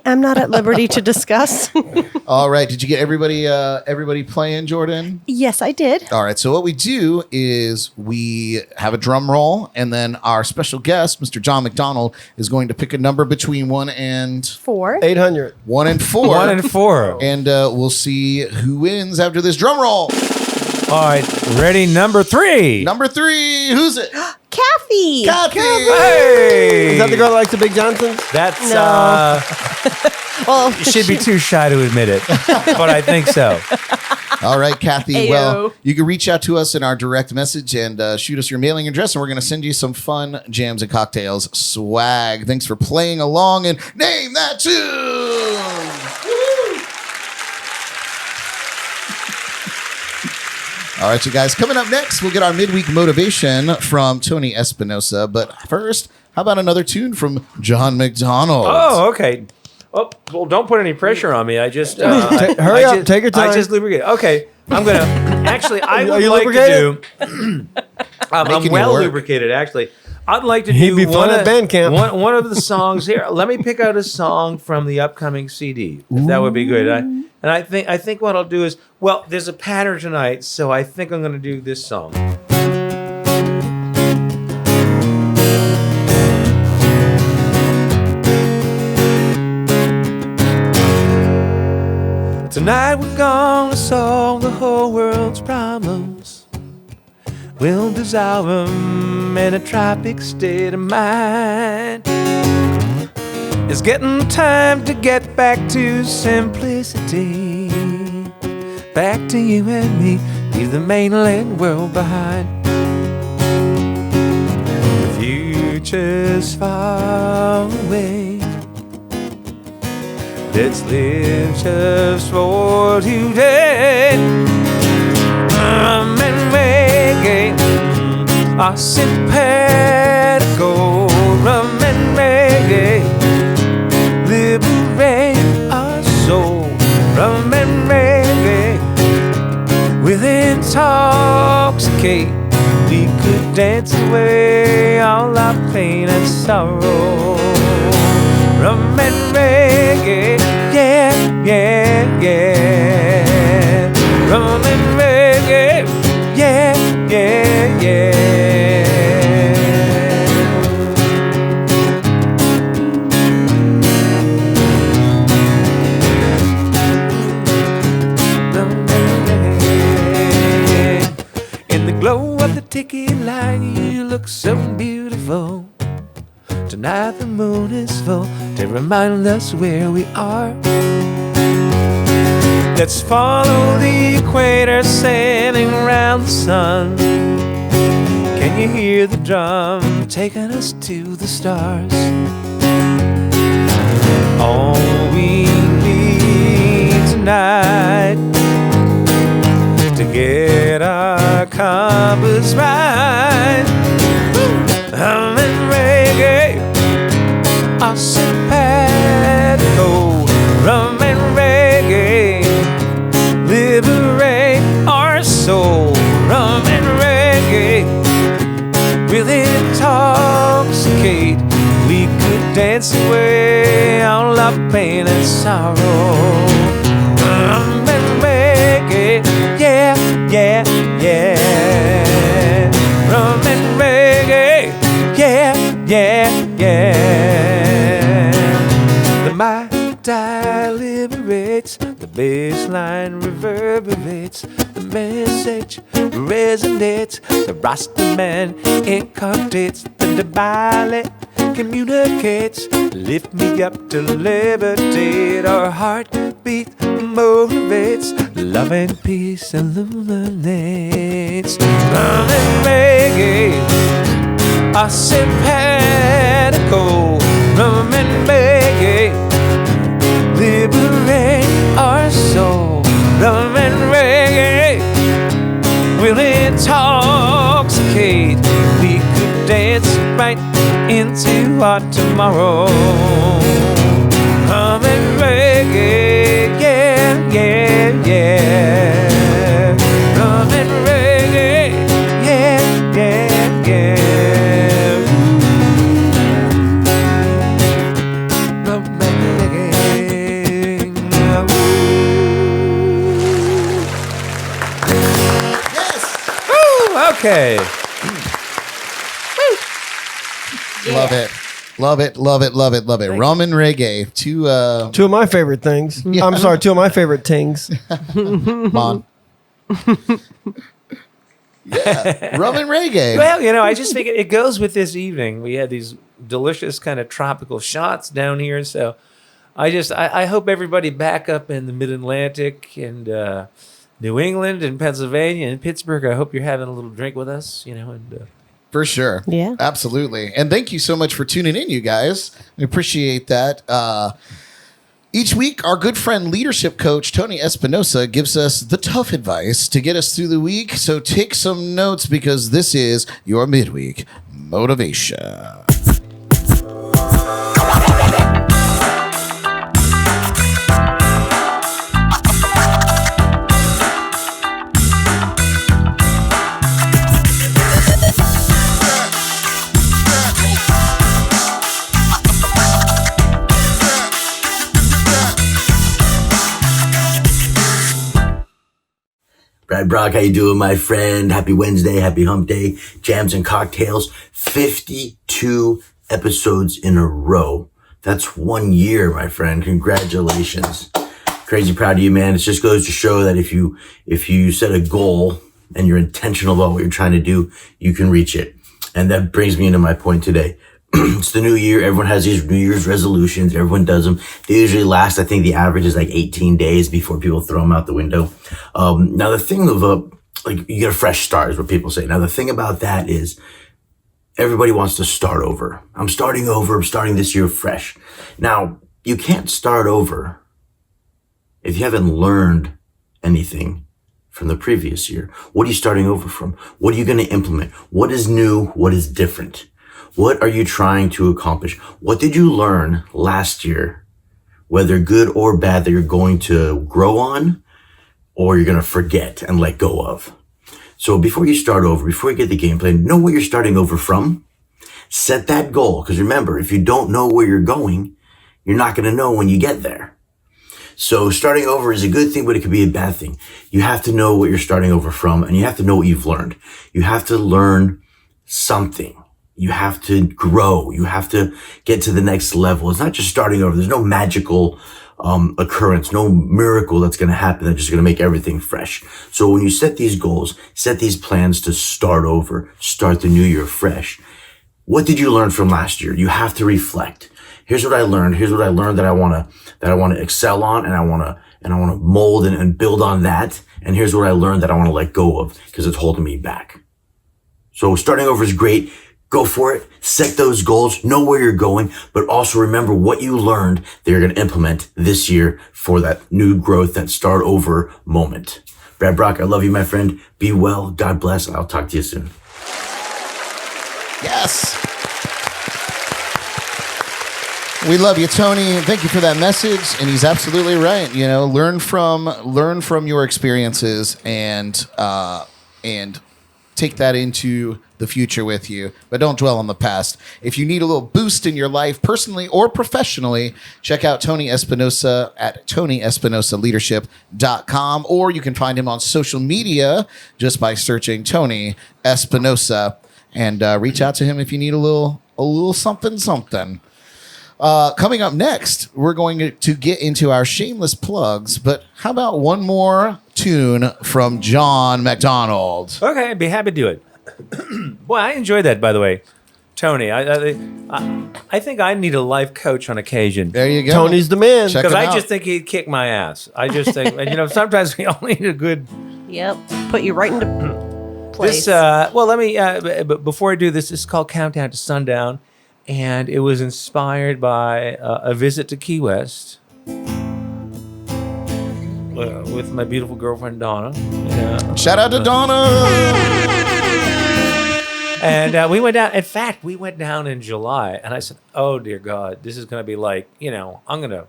I'm not at liberty to discuss. All right. Did you get everybody playing, Jordan? Yes, I did. All right. So what we do is we have a drum roll, and then our special guest, Mr. John McDonald, is going to pick a number between 1 and 4. 800. 1 and 4. 1 and 4. And we'll see who wins after this drum roll. All right, ready? Number 3. Number 3. Who's it? Kathy. Kathy. Hey, Is that the girl that likes the Big Johnsons? That's No. Well, you should be too shy to admit it, but I think so. All right, Kathy. Ayo. Well, you can reach out to us in our direct message and shoot us your mailing address, and we're going to send you some fun jams and cocktails swag. Thanks for playing along and name that tune. Woo! All right, you guys. Coming up next, we'll get our midweek motivation from Tony Espinosa. But first, how about another tune from John McDonald? Oh, okay. Oh, well, don't put any pressure on me. I just Hurry up, take your time. I just lubricate. Okay, I'm gonna. Actually, I Are would you like lubricated? to do. Making I'm you well work. lubricated, actually. I'd like to do He'd be fun at band camp. one of the songs here. Let me pick out a song from the upcoming CD. If that would be good. I think what I'll do is, well, there's a pattern tonight, so I think I'm going to do this song. Tonight we're gonna solve the whole world's problems. We'll dissolve them in a tropic state of mind. It's getting time to get back to simplicity. Back to you and me, leave the mainland world behind. The future's far away. Let's live just for today. Rum and reggae are simpatico. Rum and reggae liberate our soul. Rum and reggae will intoxicate. We could dance away all our pain and sorrow. Rum and reggae, yeah, yeah, yeah. Rum and reggae, yeah, yeah, yeah. Rum and reggae. In the glow of the ticket line, you look so beautiful. Tonight the moon is full to remind us where we are. Let's follow the equator sailing around the sun. Can you hear the drum taking us to the stars? All we need tonight to get our compass right. Rum and reggae are simpatico. Rum and reggae liberate our soul. Rum and reggae will intoxicate. We could dance away all our pain and sorrow. Rum and reggae, yeah, yeah, yeah. Rum and reggae, yeah, yeah, yeah. The mighty liberates, the bass line reverberates, the message resonates, the Rasta man incarnates, the Bible communicates. Lift me up to levitate, our heartbeat motivates, love and peace illuminates. Rum and reggae are simpatico. Rum and reggae liberate our soul. Rum and reggae will intoxicate. We could dance right into our tomorrow. Rum and reggae, yeah, yeah, yeah. Rum and reggae, yeah, yeah, yeah. Rum and reggae. Yes. Woo, okay. Love it. Love it, love it, love it, love it. Rum and reggae. Two Two of my favorite things. Yeah. I'm sorry, two of my favorite things. Mon. Yeah. Rum and reggae. Well, you know, I just think it goes with this evening. We had these delicious kind of tropical shots down here. So I hope everybody back up in the mid-Atlantic and New England and Pennsylvania and Pittsburgh, I hope you're having a little drink with us, you know, and For sure. Yeah. Absolutely. And thank you so much for tuning in, you guys. We appreciate that. Each week, our good friend, leadership coach, Tony Espinosa, gives us the tough advice to get us through the week. So take some notes because this is your midweek motivation. Brad Brock, how you doing, my friend? Happy Wednesday, happy hump day, jams and cocktails. 52 episodes in a row. That's 1 year, my friend. Congratulations. Crazy proud of you, man. It just goes to show that if you set a goal and you're intentional about what you're trying to do, you can reach it. And that brings me into my point today. It's the new year. Everyone has these New Year's resolutions. Everyone does them. They usually last, I think the average is like 18 days before people throw them out the window. Now the thing of like you get a fresh start is what people say. Now the thing about that is everybody wants to start over. I'm starting over. I'm starting this year fresh. Now you can't start over if you haven't learned anything from the previous year, what are you starting over from? What are you going to implement? What is new? What is different? What are you trying to accomplish? What did you learn last year, whether good or bad, that you're going to grow on or you're going to forget and let go of? So before you start over, before you get the game plan, know where you're starting over from. Set that goal. Because remember, if you don't know where you're going, you're not going to know when you get there. So starting over is a good thing, but it could be a bad thing. You have to know what you're starting over from, and you have to know what you've learned. You have to learn something. You have to grow. You have to get to the next level. It's not just starting over. There's no magical occurrence, no miracle that's going to happen that's just going to make everything fresh. So when you set these goals, set these plans to start over, start the new year fresh, what did you learn from last year? You have to reflect. Here's what I learned. Here's what I learned that I want to excel on, and I want to mold and build on that. And here's what I learned that I want to let go of because it's holding me back. So starting over is great. Go for it. Set those goals. Know where you're going, but also remember what you learned that you're going to implement this year for that new growth, that start over moment. Brad Brock, I love you, my friend. Be well. God bless. I'll talk to you soon. Yes. We love you, Tony. Thank you for that message. And he's absolutely right. You know, learn from your experiences and take that into the future with you, but don't dwell on the past. If you need a little boost in your life, personally or professionally, check out Tony Espinosa at TonyEspinosaLeadership.com, or you can find him on social media just by searching Tony Espinosa, and reach out to him if you need a little something. Coming up next, we're going to get into our shameless plugs, but how about one more tune from John McDonald? Okay, I'd be happy to do it. Boy, I enjoyed that, by the way. Tony, I think I need a life coach on occasion. There you go. Tony's the man. Check Because him I out. just think he'd kick my ass. I just think, sometimes we all need a good... Yep. Put you right into place. Let me, but before I do this, is called Countdown to Sundown, and it was inspired by a visit to Key West with my beautiful girlfriend, Donna. Shout out to Donna. And we went down. In fact, we went down in July, and I said, "Oh dear God, this is going to be like, it's going to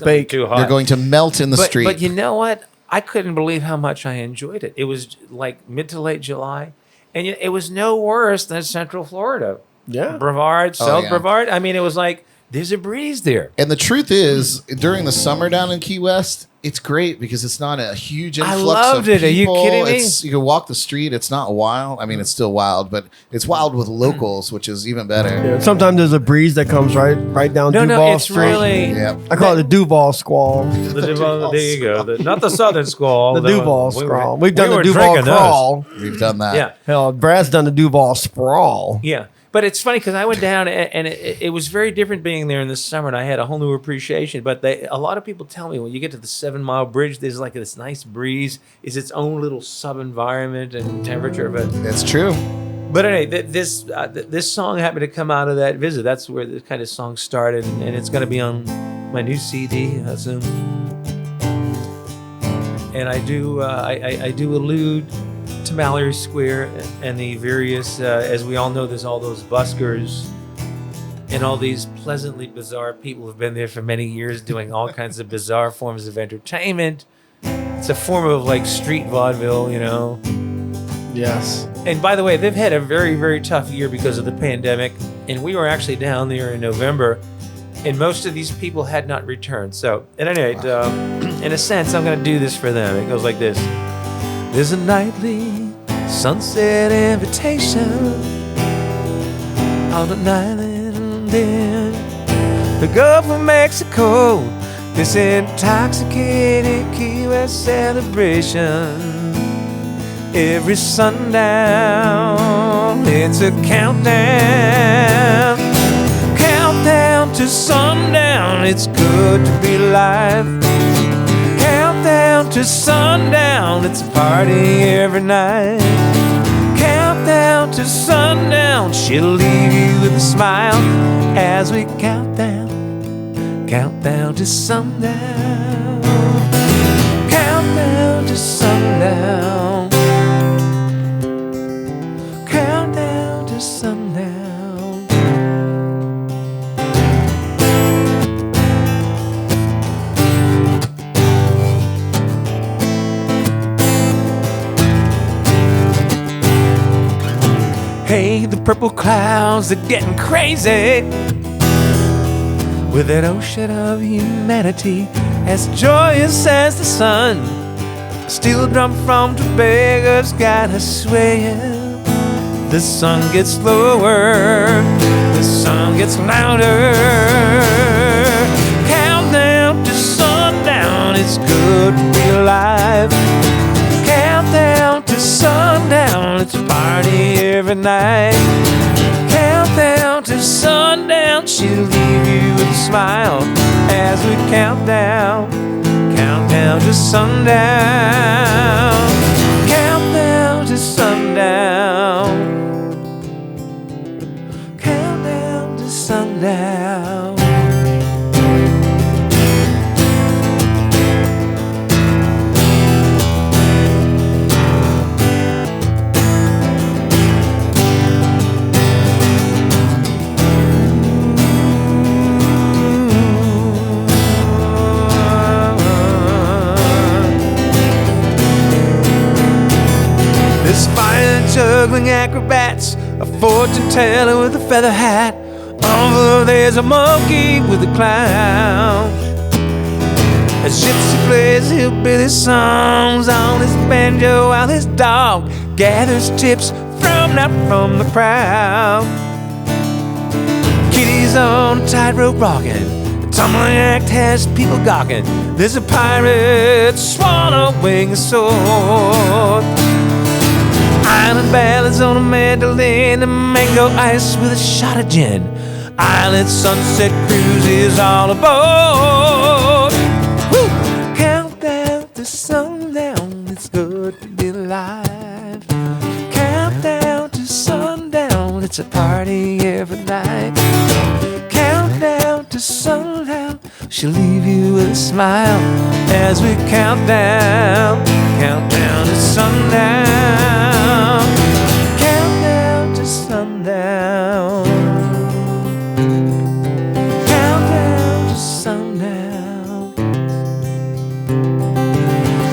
be too hot. You're going to melt in the street." But you know what? I couldn't believe how much I enjoyed it. It was like mid to late July, and it was no worse than Central Florida. Yeah. Brevard, South yeah. Brevard. I mean, it was like there's a breeze there. And the truth is, during the summer down in Key West, it's great because it's not a huge influx loved of it. Are you people. kidding me? You can walk the street. It's not wild. I mean, it's still wild, but it's wild with locals, which is even better. Yeah, sometimes there's a breeze that comes right down Duval No, it's Street. really Yeah. I call it the Duval squall. the Duval. There you go. Not the Southern Squall. The Duval squall. We've done we the were Duval drinking those. crawl. We've done that. Yeah. Hell, Brad's done the Duval sprawl. Yeah. But it's funny because I went down and it was very different being there in the summer, and I had a whole new appreciation. But a lot of people tell me when you get to the 7 Mile Bridge, there's like this nice breeze. It's its own little sub-environment and temperature. But It's true. anyway, this song happened to come out of that visit. That's where this kind of song started, and it's going to be on my new CD soon. And I do allude to Mallory Square and the various, as we all know, there's all those buskers and all these pleasantly bizarre people who've been there for many years doing all kinds of bizarre forms of entertainment. It's a form of like street vaudeville, Yes. And by the way, they've had a very, very tough year because of the pandemic. And we were actually down there in November, and most of these people had not returned. So, at any rate, in a sense, I'm going to do this for them. It goes like this. There's a nightly sunset invitation on an island in the Gulf of Mexico. This intoxicated Key West celebration. Every sundown, it's a countdown. Countdown to sundown, it's good to be alive. Countdown to sundown, it's a party every night. Countdown to sundown, she'll leave you with a smile as we count down to sundown. to sundown. Countdown to sundown. Hey, the purple clouds are getting crazy with an ocean of humanity as joyous as the sun. Steel drum from Tobago's got us swaying. The sun gets lower, the sun gets louder. Countdown to sundown, it's good to be alive. Countdown to sundown, it's a party every night. Countdown to sundown, she'll leave you with a smile as we count down to sundown. Countdown to sundown. Countdown to sundown. Juggling acrobats, a fortune teller with a feather hat. Over there's a monkey with a clown. A gypsy plays hillbilly songs on his banjo while his dog gathers tips from the crowd. Kitty's on a tightrope rocking, the tumbling act has people gawking. There's a pirate swallowing a sword. Island ballads on a mandolin and mango ice with a shot of gin. Island sunset cruises all aboard. Woo! Countdown to sundown, it's good to be alive. Countdown to sundown, it's a party every night. Countdown to sundown, she'll leave you with a smile as we count down to sundown. Countdown to sundown. Countdown to sundown.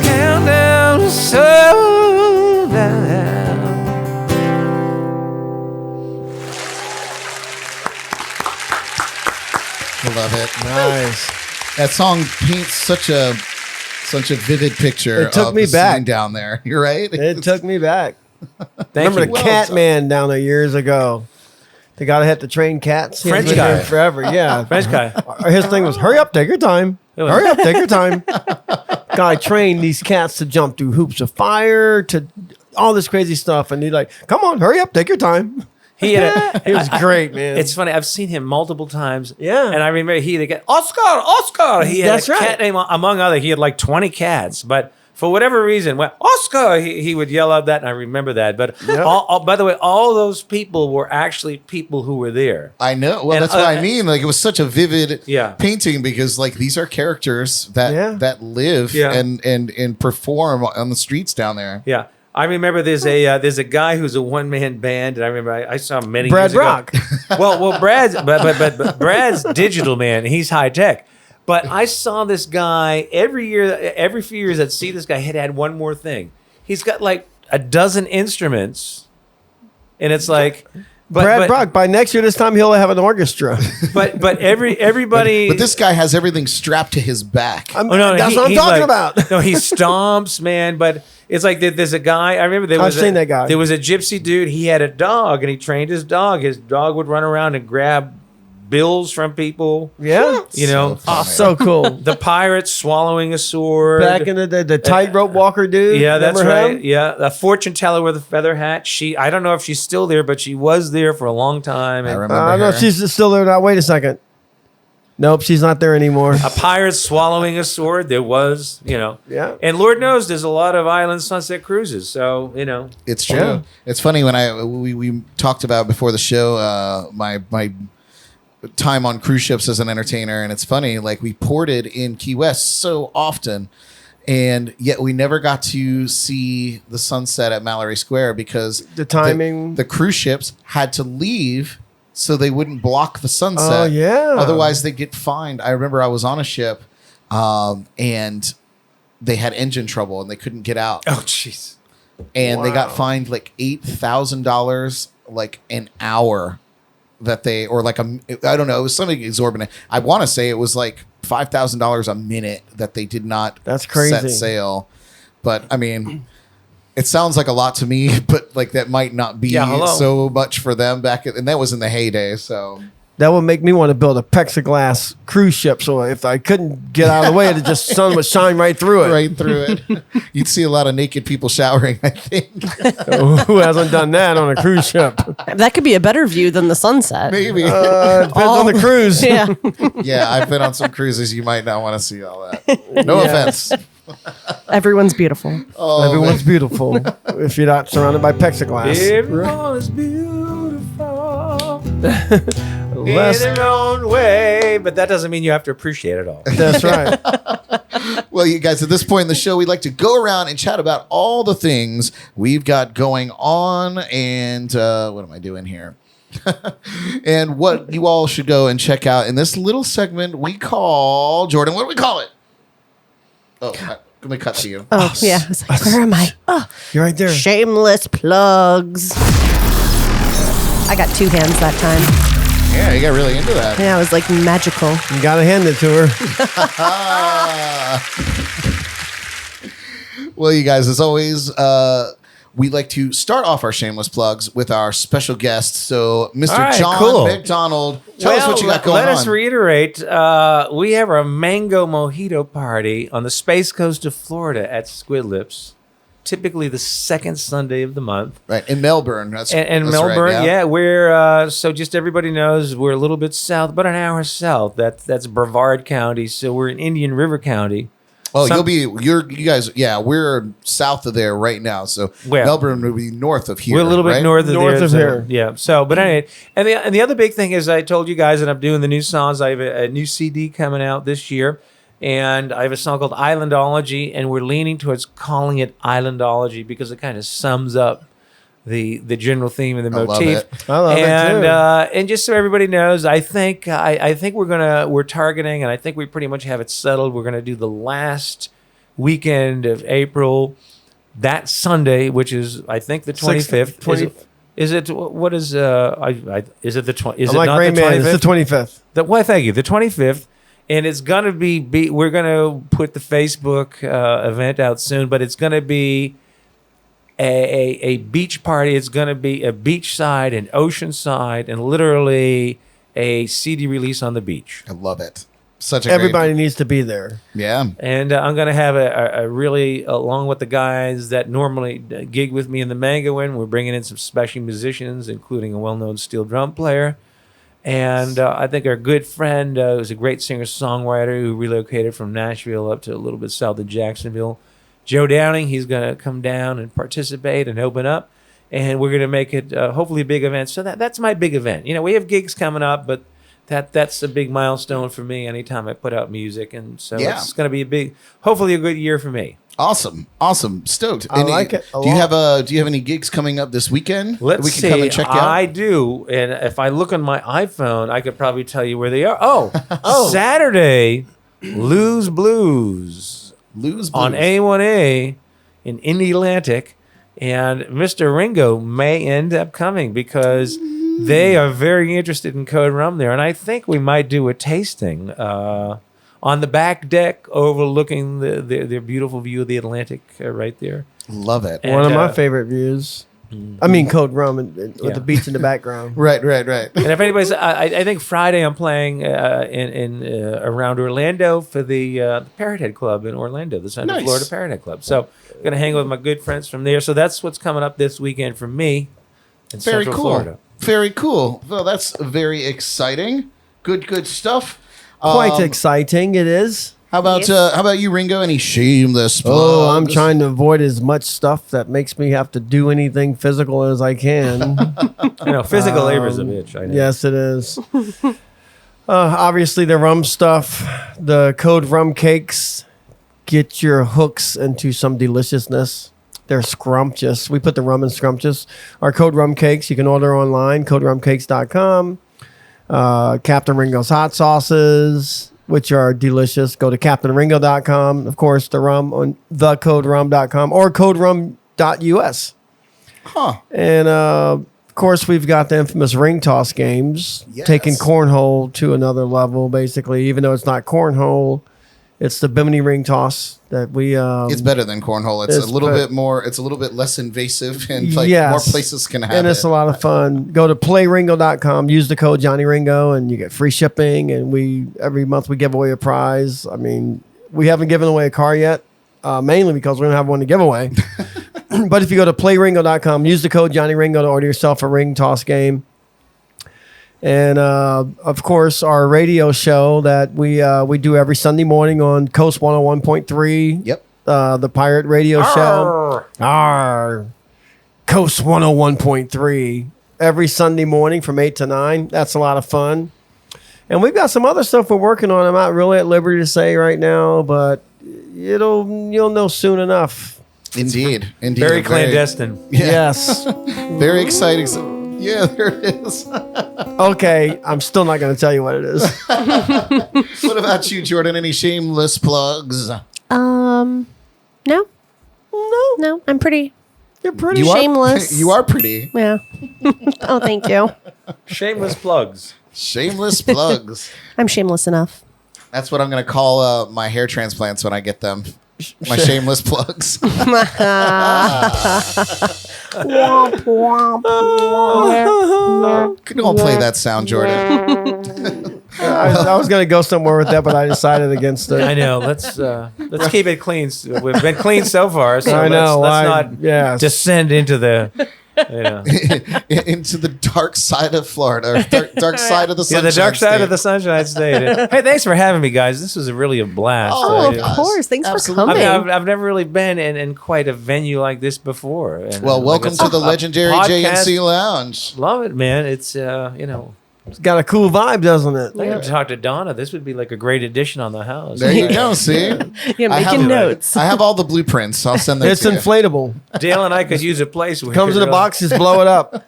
Countdown to sundown. I love it. Nice. That song paints such a vivid picture. It took of me the back. scene down there. You're right. It took me back. Thank Remember you. the Well cat done. man down there years ago? The guy that had to train cats. He French was with guy. him forever. Yeah. French guy. His thing was, hurry up, take your time. It was- Hurry up, take your time. Guy trained these cats to jump through hoops of fire, to all this crazy stuff. And he's like, come on, hurry up, take your time. He had It was great, man. It's funny. I've seen him multiple times. Yeah. And I remember he had a cat, Oscar. He had That's a right. cat name, among other. He had like 20 cats. But for whatever reason, well, Oscar, he would yell out that, and I remember that. But Yep. by the way, all those people were actually people who were there. I know. Well, And, that's what I mean. Like, it was such a vivid Yeah. painting because, like, these are characters that Yeah. that live Yeah. and perform on the streets down there. Yeah. I remember there's a guy who's a one-man band, and I remember I saw him many Brad years ago. Brock. Well, Brad's but Brad's digital, man. He's high tech. But I saw this guy every few years. I'd see this guy had one more thing. He's got like a dozen instruments, and it's like, Brad Brock, by next year this time he'll have an orchestra. But everybody. But this guy has everything strapped to his back. That's what I'm talking like- about. No, he stomps, man. But it's like there's a guy. I remember I've seen that guy. There was a gypsy dude. He had a dog, and he trained his dog. His dog would run around and grab bills from people. Yeah. You know, funny. So cool. the pirate swallowing a sword. Back in the day, the tightrope walker dude. Yeah, that's remember right. him? Yeah, a fortune teller with a feather hat. I don't know if she's still there, but she was there for a long time. I And remember No, her. she's still there now. Wait a second. Nope, she's not there anymore. a pirate swallowing a sword. There was, Yeah. And Lord knows there's a lot of island sunset cruises. So, It's true. Yeah. It's funny when we talked about before the show my time on cruise ships as an entertainer, and it's funny, like, we ported in Key West so often, And yet we never got to see the sunset at Mallory Square because The timing. the cruise ships had to leave so they wouldn't block the sunset. Oh, yeah. Otherwise they'd get fined. I remember I was on a ship and they had engine trouble and they couldn't get out. Oh, jeez. And they got fined like $8,000 like an hour that they, or like I don't know, it was something exorbitant. I want to say it was like $5,000 a minute that they did not That's crazy. set sail. But I mean, it sounds like a lot to me, but like that might not be so much for them and that was in the heyday. So That would make me want to build a plexiglass cruise ship. So if I couldn't get out of the way, the sun would shine right through it. right through it, you'd see a lot of naked people showering, I think. Who hasn't done that on a cruise ship? That could be a better view than the sunset. Maybe. Depends on the cruise. Yeah. Yeah, I've been on some cruises. You might not want to see all that. No offense. Everyone's beautiful. Oh, Everyone's beautiful if you're not surrounded by plexiglass. Everyone is beautiful. Less- in their own way, but that doesn't mean you have to appreciate it all. That's right. Well, you guys, at this point in the show, we'd like to go around and chat about all the things we've got going on. And what am I doing here? And what you all should go and check out in this little segment we call, Jordan, what do we call it? Oh, let me cut to you. Oh, yeah. I was like, where am I? Oh, You're right there. Shameless Plugs. I got two hands that time. Yeah, you got really into that. Yeah, it was like magical. You got to hand it to her. Well, you guys, as always, we like to start off our shameless plugs with our special guest. So, Mr. All right, John cool. McDonald, tell us what you got going let on. us reiterate. We have a mango mojito party on the Space Coast of Florida at Squid Lips, typically the second Sunday of the month. Right, in Melbourne. That's Melbourne, right, yeah. We're so just everybody knows we're a little bit south, about an hour south. That's Brevard County, so we're in Indian River County. Oh, you guys, yeah, we're south of there right now. So Well, Melbourne would be north of here. We're a little bit right? north of North there. of here. Yeah. So, but anyway, and the other big thing is I told you guys that I'm doing the new songs. I have a new CD coming out this year, and I have a song called Islandology, and we're leaning towards calling it Islandology because it kind of sums up the general theme and the I love motif. it. I love it, too. And just so everybody knows, I think we're targeting, and I think we pretty much have it settled. We're gonna do the last weekend of April, that Sunday, which is I think the 25th. Is it what is is it the 20? Is I'm it like not Rain the Man. 25th? It's the 25th. Why? Thank you. The 25th, and it's gonna be. We're gonna put the Facebook event out soon, but it's gonna be a beach party. It's gonna be a beach side and ocean side, and literally a CD release on the beach. I love it. Such a Everybody needs to be there. yeah. And I'm going to have a really, along with the guys that normally gig with me in the Mango Inn, we're bringing in some special musicians, including a well-known steel drum player. And I think our good friend, who's a great singer-songwriter who relocated from Nashville up to a little bit south of Jacksonville, Joe Downing, he's going to come down and participate and open up. And we're going to make it hopefully a big event. So that's my big event. You know, we have gigs coming up, but that's a big milestone for me anytime I put out music. And so it's going to be hopefully a good year for me. Awesome. Stoked. I like it a Do you lot. have any gigs coming up this weekend? Let's we can see. come and check out. I do, and if I look on my iPhone, I could probably tell you where they are. Oh, Saturday, Lou's Blues on A1A in Indy Atlantic, and Mr. Ringo may end up coming because they are very interested in CODE Rum there, and I think we might do a tasting on the back deck overlooking the beautiful view of the Atlantic right there. Love it. And, One of my favorite views. I mean, CODE Rum with the beach in the background. Right. And if anybody's, I think Friday I'm playing in around Orlando for the Parrot Head Club in Orlando, the Central Florida Parrot Head Club. So I'm going to hang with my good friends from there. So that's what's coming up this weekend for me in Very Central cool. Florida. Very cool. Well, that's very exciting. Good stuff. Quite exciting, it is. How about you, Ringo? Any shameless plugs? Oh, I'm trying to avoid as much stuff that makes me have to do anything physical as I can. Physical labor is a bitch. I know. Yes, it is. Obviously, the rum stuff, the CODE Rum cakes. get your hooks into some deliciousness. They're scrumptious. We put the rum in scrumptious. Our CODE Rum cakes, you can order online, coderumcakes.com. Captain Ringo's hot sauces, which are delicious. Go to captainringo.com. Of course, the rum on thecoderum.com or coderum.us. Huh. And of course, we've got the infamous ring toss games, taking cornhole to another level, basically, even though it's not cornhole. It's the Bimini ring toss that we. It's better than cornhole. It's a little bit more. It's a little bit less invasive, and more places can have it. And it's a lot of fun. Go to playringo.com. Use the code Johnny Ringo, and you get free shipping. And every month we give away a prize. I mean, we haven't given away a car yet, mainly because we don't have one to give away. But if you go to playringo.com, use the code Johnny Ringo to order yourself a ring toss game. And of course, our radio show that we do every Sunday morning on Coast 101.3. Yep. The pirate radio show. Coast 101.3 every Sunday morning from 8 to 9. That's a lot of fun. And we've got some other stuff we're working on. I'm not really at liberty to say right now, but you'll know soon enough. Indeed. Very clandestine. Yes. Very exciting. Yeah, there it is. Okay, I'm still not going to tell you what it is. What about you, Jordan? Any shameless plugs? No, I'm pretty. You're pretty shameless. You are pretty. Yeah. Oh, thank you. Shameless plugs. Shameless plugs. I'm shameless enough. That's what I'm going to call my hair transplants when I get them. My shameless plugs. Womp, womp. Don't play that sound, Jordan. I was going to go somewhere with that, but I decided against it. I know. Let's keep it clean. We've been clean so far, so let's not descend into the into the dark side of Florida, or dark side of the sunshine. The dark side state. of the Sunshine State. Hey, thanks for having me, guys. This was really a blast. Oh, of course. Thanks for coming. I've never really been in quite a venue like this before. And, welcome to the Legendary JNC Lounge. Love it, man. It's It's got a cool vibe, doesn't it? I got to talk to Donna. This would be like a great addition on the house. There you go. See, making notes. I have all the blueprints. I'll send them. It's inflatable. Dale and I could use a place. Where Comes in a box. Just blow it up.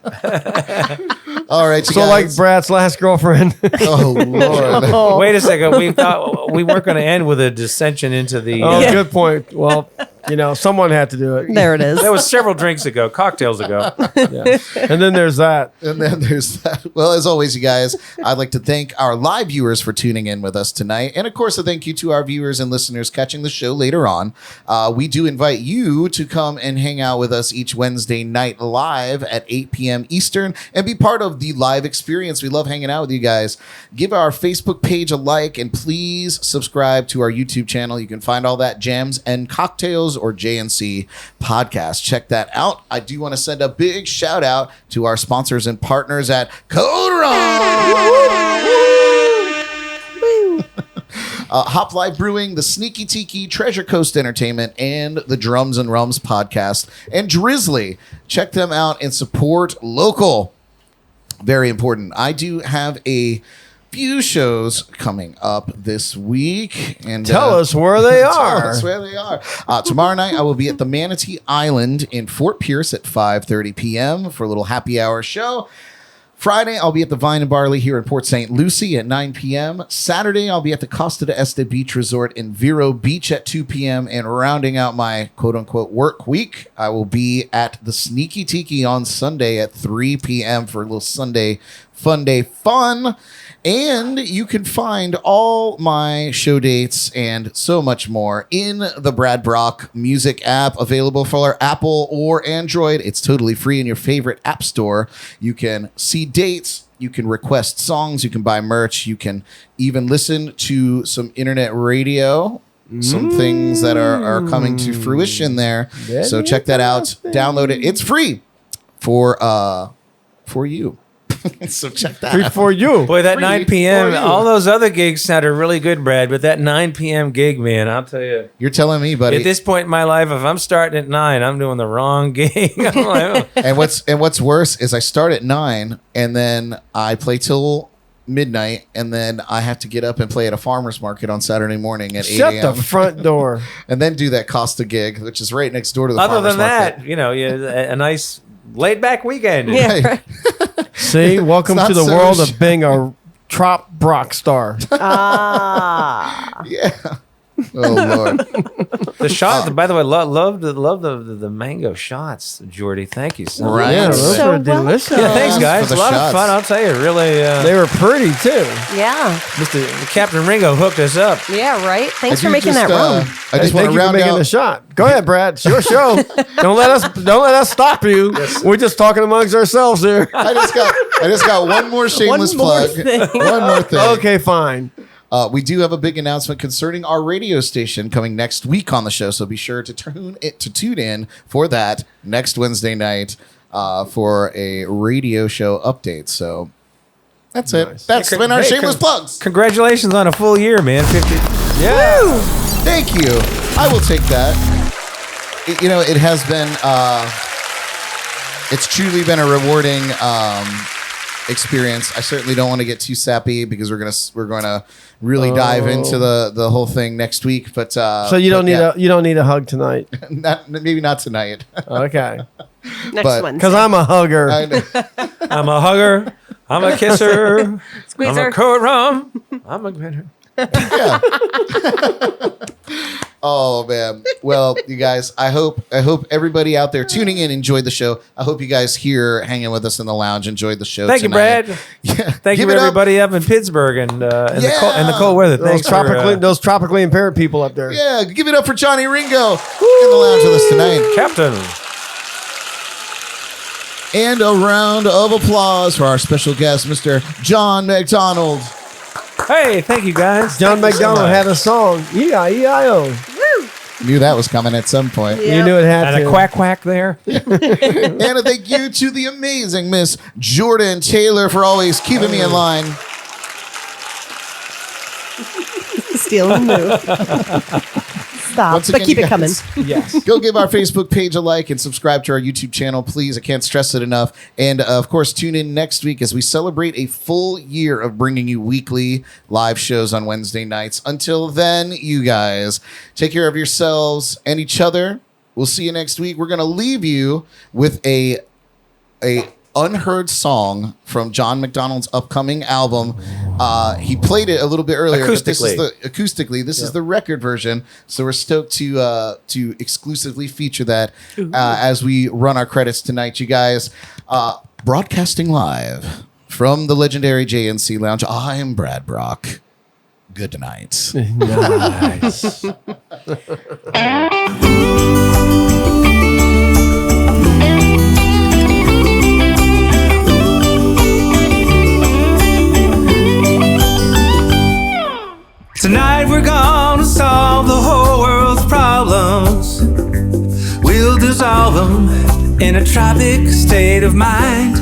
All right, you so guys. like Brad's last girlfriend. Oh Lord! Wait a second. We thought we weren't going to end with a dissension into the. Good point. Well, someone had to do it. There it is. That was several drinks ago, cocktails ago. Yeah. And then there's that. Well, as always, you guys, I'd like to thank our live viewers for tuning in with us tonight. And of course, a thank you to our viewers and listeners catching the show later on. We do invite you to come and hang out with us each Wednesday night live at 8 p.m. Eastern and be part of the live experience. We love hanging out with you guys. Give our Facebook page a like and please subscribe to our YouTube channel. You can find all that Jams and Cocktails or JNC podcast. Check that out. I do want to send a big shout out to our sponsors and partners at CODE Rum. Hop Life Brewing, the Sneaky Tiki, Treasure Coast Entertainment, and the Drums and Rums podcast, and Drizzly. Check them out and support local. Very important. I do have a few shows coming up this week, and tell us where they are. Tell us where they are. Tomorrow night, I will be at the Manatee Island in Fort Pierce at 5:30 p.m. for a little happy hour show. Friday, I'll be at the Vine and Barley here in Port St. Lucie at 9 p.m. Saturday, I'll be at the Costa de Este Beach Resort in Vero Beach at 2 p.m. And rounding out my quote-unquote work week, I will be at the Sneaky Tiki on Sunday at 3 p.m. for a little Sunday Fun Day fun. And you can find all my show dates and so much more in the Brad Brock music app, available for Apple or Android. It's totally free in your favorite app store. You can see dates, you can request songs, you can buy merch, you can even listen to some internet radio. Some things that are coming to fruition there. So check that out. Download it. It's free for you. So check that out. For you. Boy, that Free 9 p.m., for you. all those other gigs sounded really good, Brad, but that 9 p.m. gig, man, I'll tell you. You're telling me, buddy. At this point in my life, if I'm starting at 9, I'm doing the wrong gig. I'm like, oh. And what's worse is I start at 9 and then I play till midnight, and then I have to get up and play at a farmer's market on Saturday morning at 8 Shut a.m. the front door. and then do that Costa gig, which is right next door to the Other farmer's than market. that, you know, a nice laid back weekend. Yeah. Right. See, welcome It's to not the so world sh- of being a Trop rock star. Ah. Yeah. Oh Lord. The shot, by the way, love the mango shots, Jordy. Thank you so much. Right. Yeah, those So were delicious. Yeah, thanks, for guys. the A lot shots. of fun. I'll tell you, really. They were pretty too. Yeah. Mr. Captain Ringo hooked us up. Yeah, right? Thanks I for do making just, that rum. I just Hey, want thank to you for round making out. the shot. Go ahead, Brad. It's your show. don't let us stop you. We're just talking amongst ourselves here. I just got one more shameless One more plug. thing. One more thing. Okay, fine. We do have a big announcement concerning our radio station coming next week on the show, so be sure to tune in for that next Wednesday night for a radio show update. So that's it. Nice. That's been our shameless plugs. Congratulations on a full year, man. 50. Yeah. Thank you. I will take that. It has been. It's truly been a rewarding experience. I certainly don't want to get too sappy because we're gonna really dive into the whole thing next week. But So you don't need a hug tonight. maybe not tonight. Okay. Next but- Wednesday. Because I'm a hugger. I know. I'm a hugger. I'm a kisser. I'm a Squeezer. CODE Rum. I'm a grinner. Yeah. Oh man. Well, you guys, I hope everybody out there tuning in enjoyed the show. I hope you guys here hanging with us in the lounge enjoyed the show. Thank you, tonight. Brad. Yeah. Thank Give you, it up. everybody up in Pittsburgh and in the cold weather. Those Thanks for, those tropically impaired people up there. Yeah, give it up for Johnny Ringo in the lounge with us tonight. Captain. And a round of applause for our special guest, Mr. John McDonald. Hey, thank you, guys. John Thank you so McDonald much. had a song. E-I-E-I-O. Knew that was coming at some point. Yeah. You knew it had And to. a quack quack there. And a thank you to the amazing Miss Jordan Taylor for always keeping me in line. Steal and move. Stop, Once but again, keep you it coming. guys, Yes. Go give our Facebook page a like and subscribe to our YouTube channel, please. I can't stress it enough. And of course, tune in next week as we celebrate a full year of bringing you weekly live shows on Wednesday nights. Until then, you guys, take care of yourselves and each other. We'll see you next week. We're going to leave you with a unheard song from John McDonald's upcoming album. He played it a little bit earlier, but this is Acoustically. this is the record version. So we're stoked to exclusively feature that as we run our credits tonight, you guys. Broadcasting live from the Legendary JNC Lounge. I'm Brad Brock. Good night. Nice. Tonight we're gonna solve the whole world's problems. We'll dissolve them in a tropic state of mind.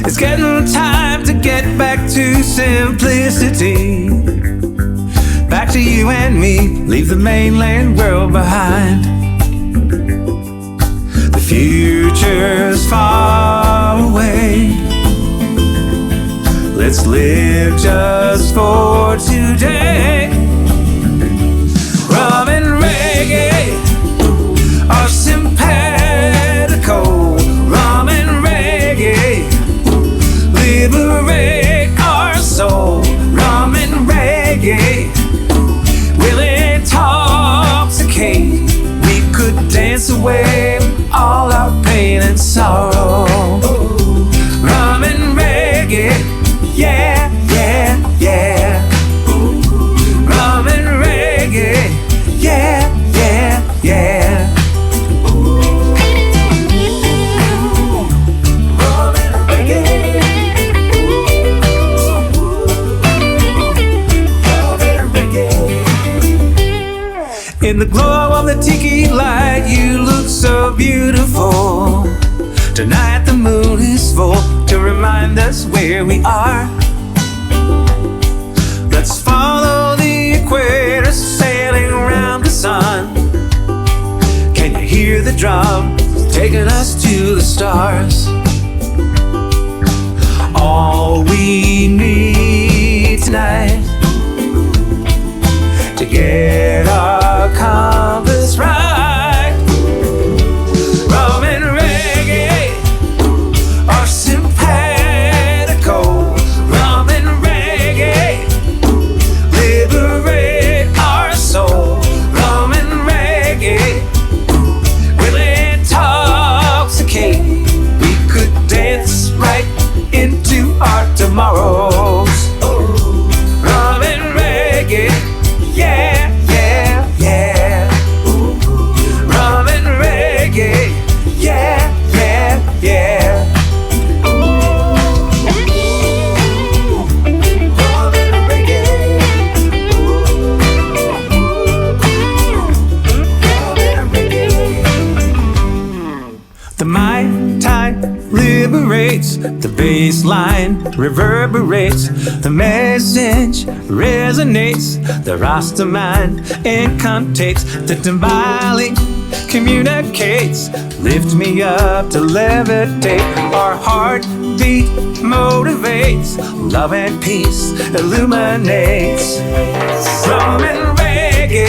It's getting time to get back to simplicity. Back to you and me, leave the mainland world behind. The future's far away. Let's live just for today. Rum and reggae are simpatico. Rum and reggae liberate our soul. Rum and reggae will intoxicate. We could dance away all our pain and sorrow. Rum and reggae, yeah, yeah, yeah. Rum and reggae, yeah, yeah, yeah. Rum and reggae. Rum and reggae. In the glow of the tiki light, you look so beautiful. Tonight the moon is full to remind us where we are. Let's follow the equator, sailing around the sun. Can you hear the drum taking us to the stars? all we need tonight to get our compass right. Rum and reggae are simpatico. Rum and reggae liberate our soul. Rum and reggae will intoxicate. We could dance right into our tomorrows. Rum and reggae, yeah, yeah, yeah. Rum and reggae, yeah, yeah, yeah. Rum and reggae. Rum and reggae. The Mai Tai liberates, the bass line reverberates, the message resonates, the Rasta mind incantates, the Tambali communicates, lift me up to levitate, our heartbeat motivates, love and peace illuminates. Rum and reggae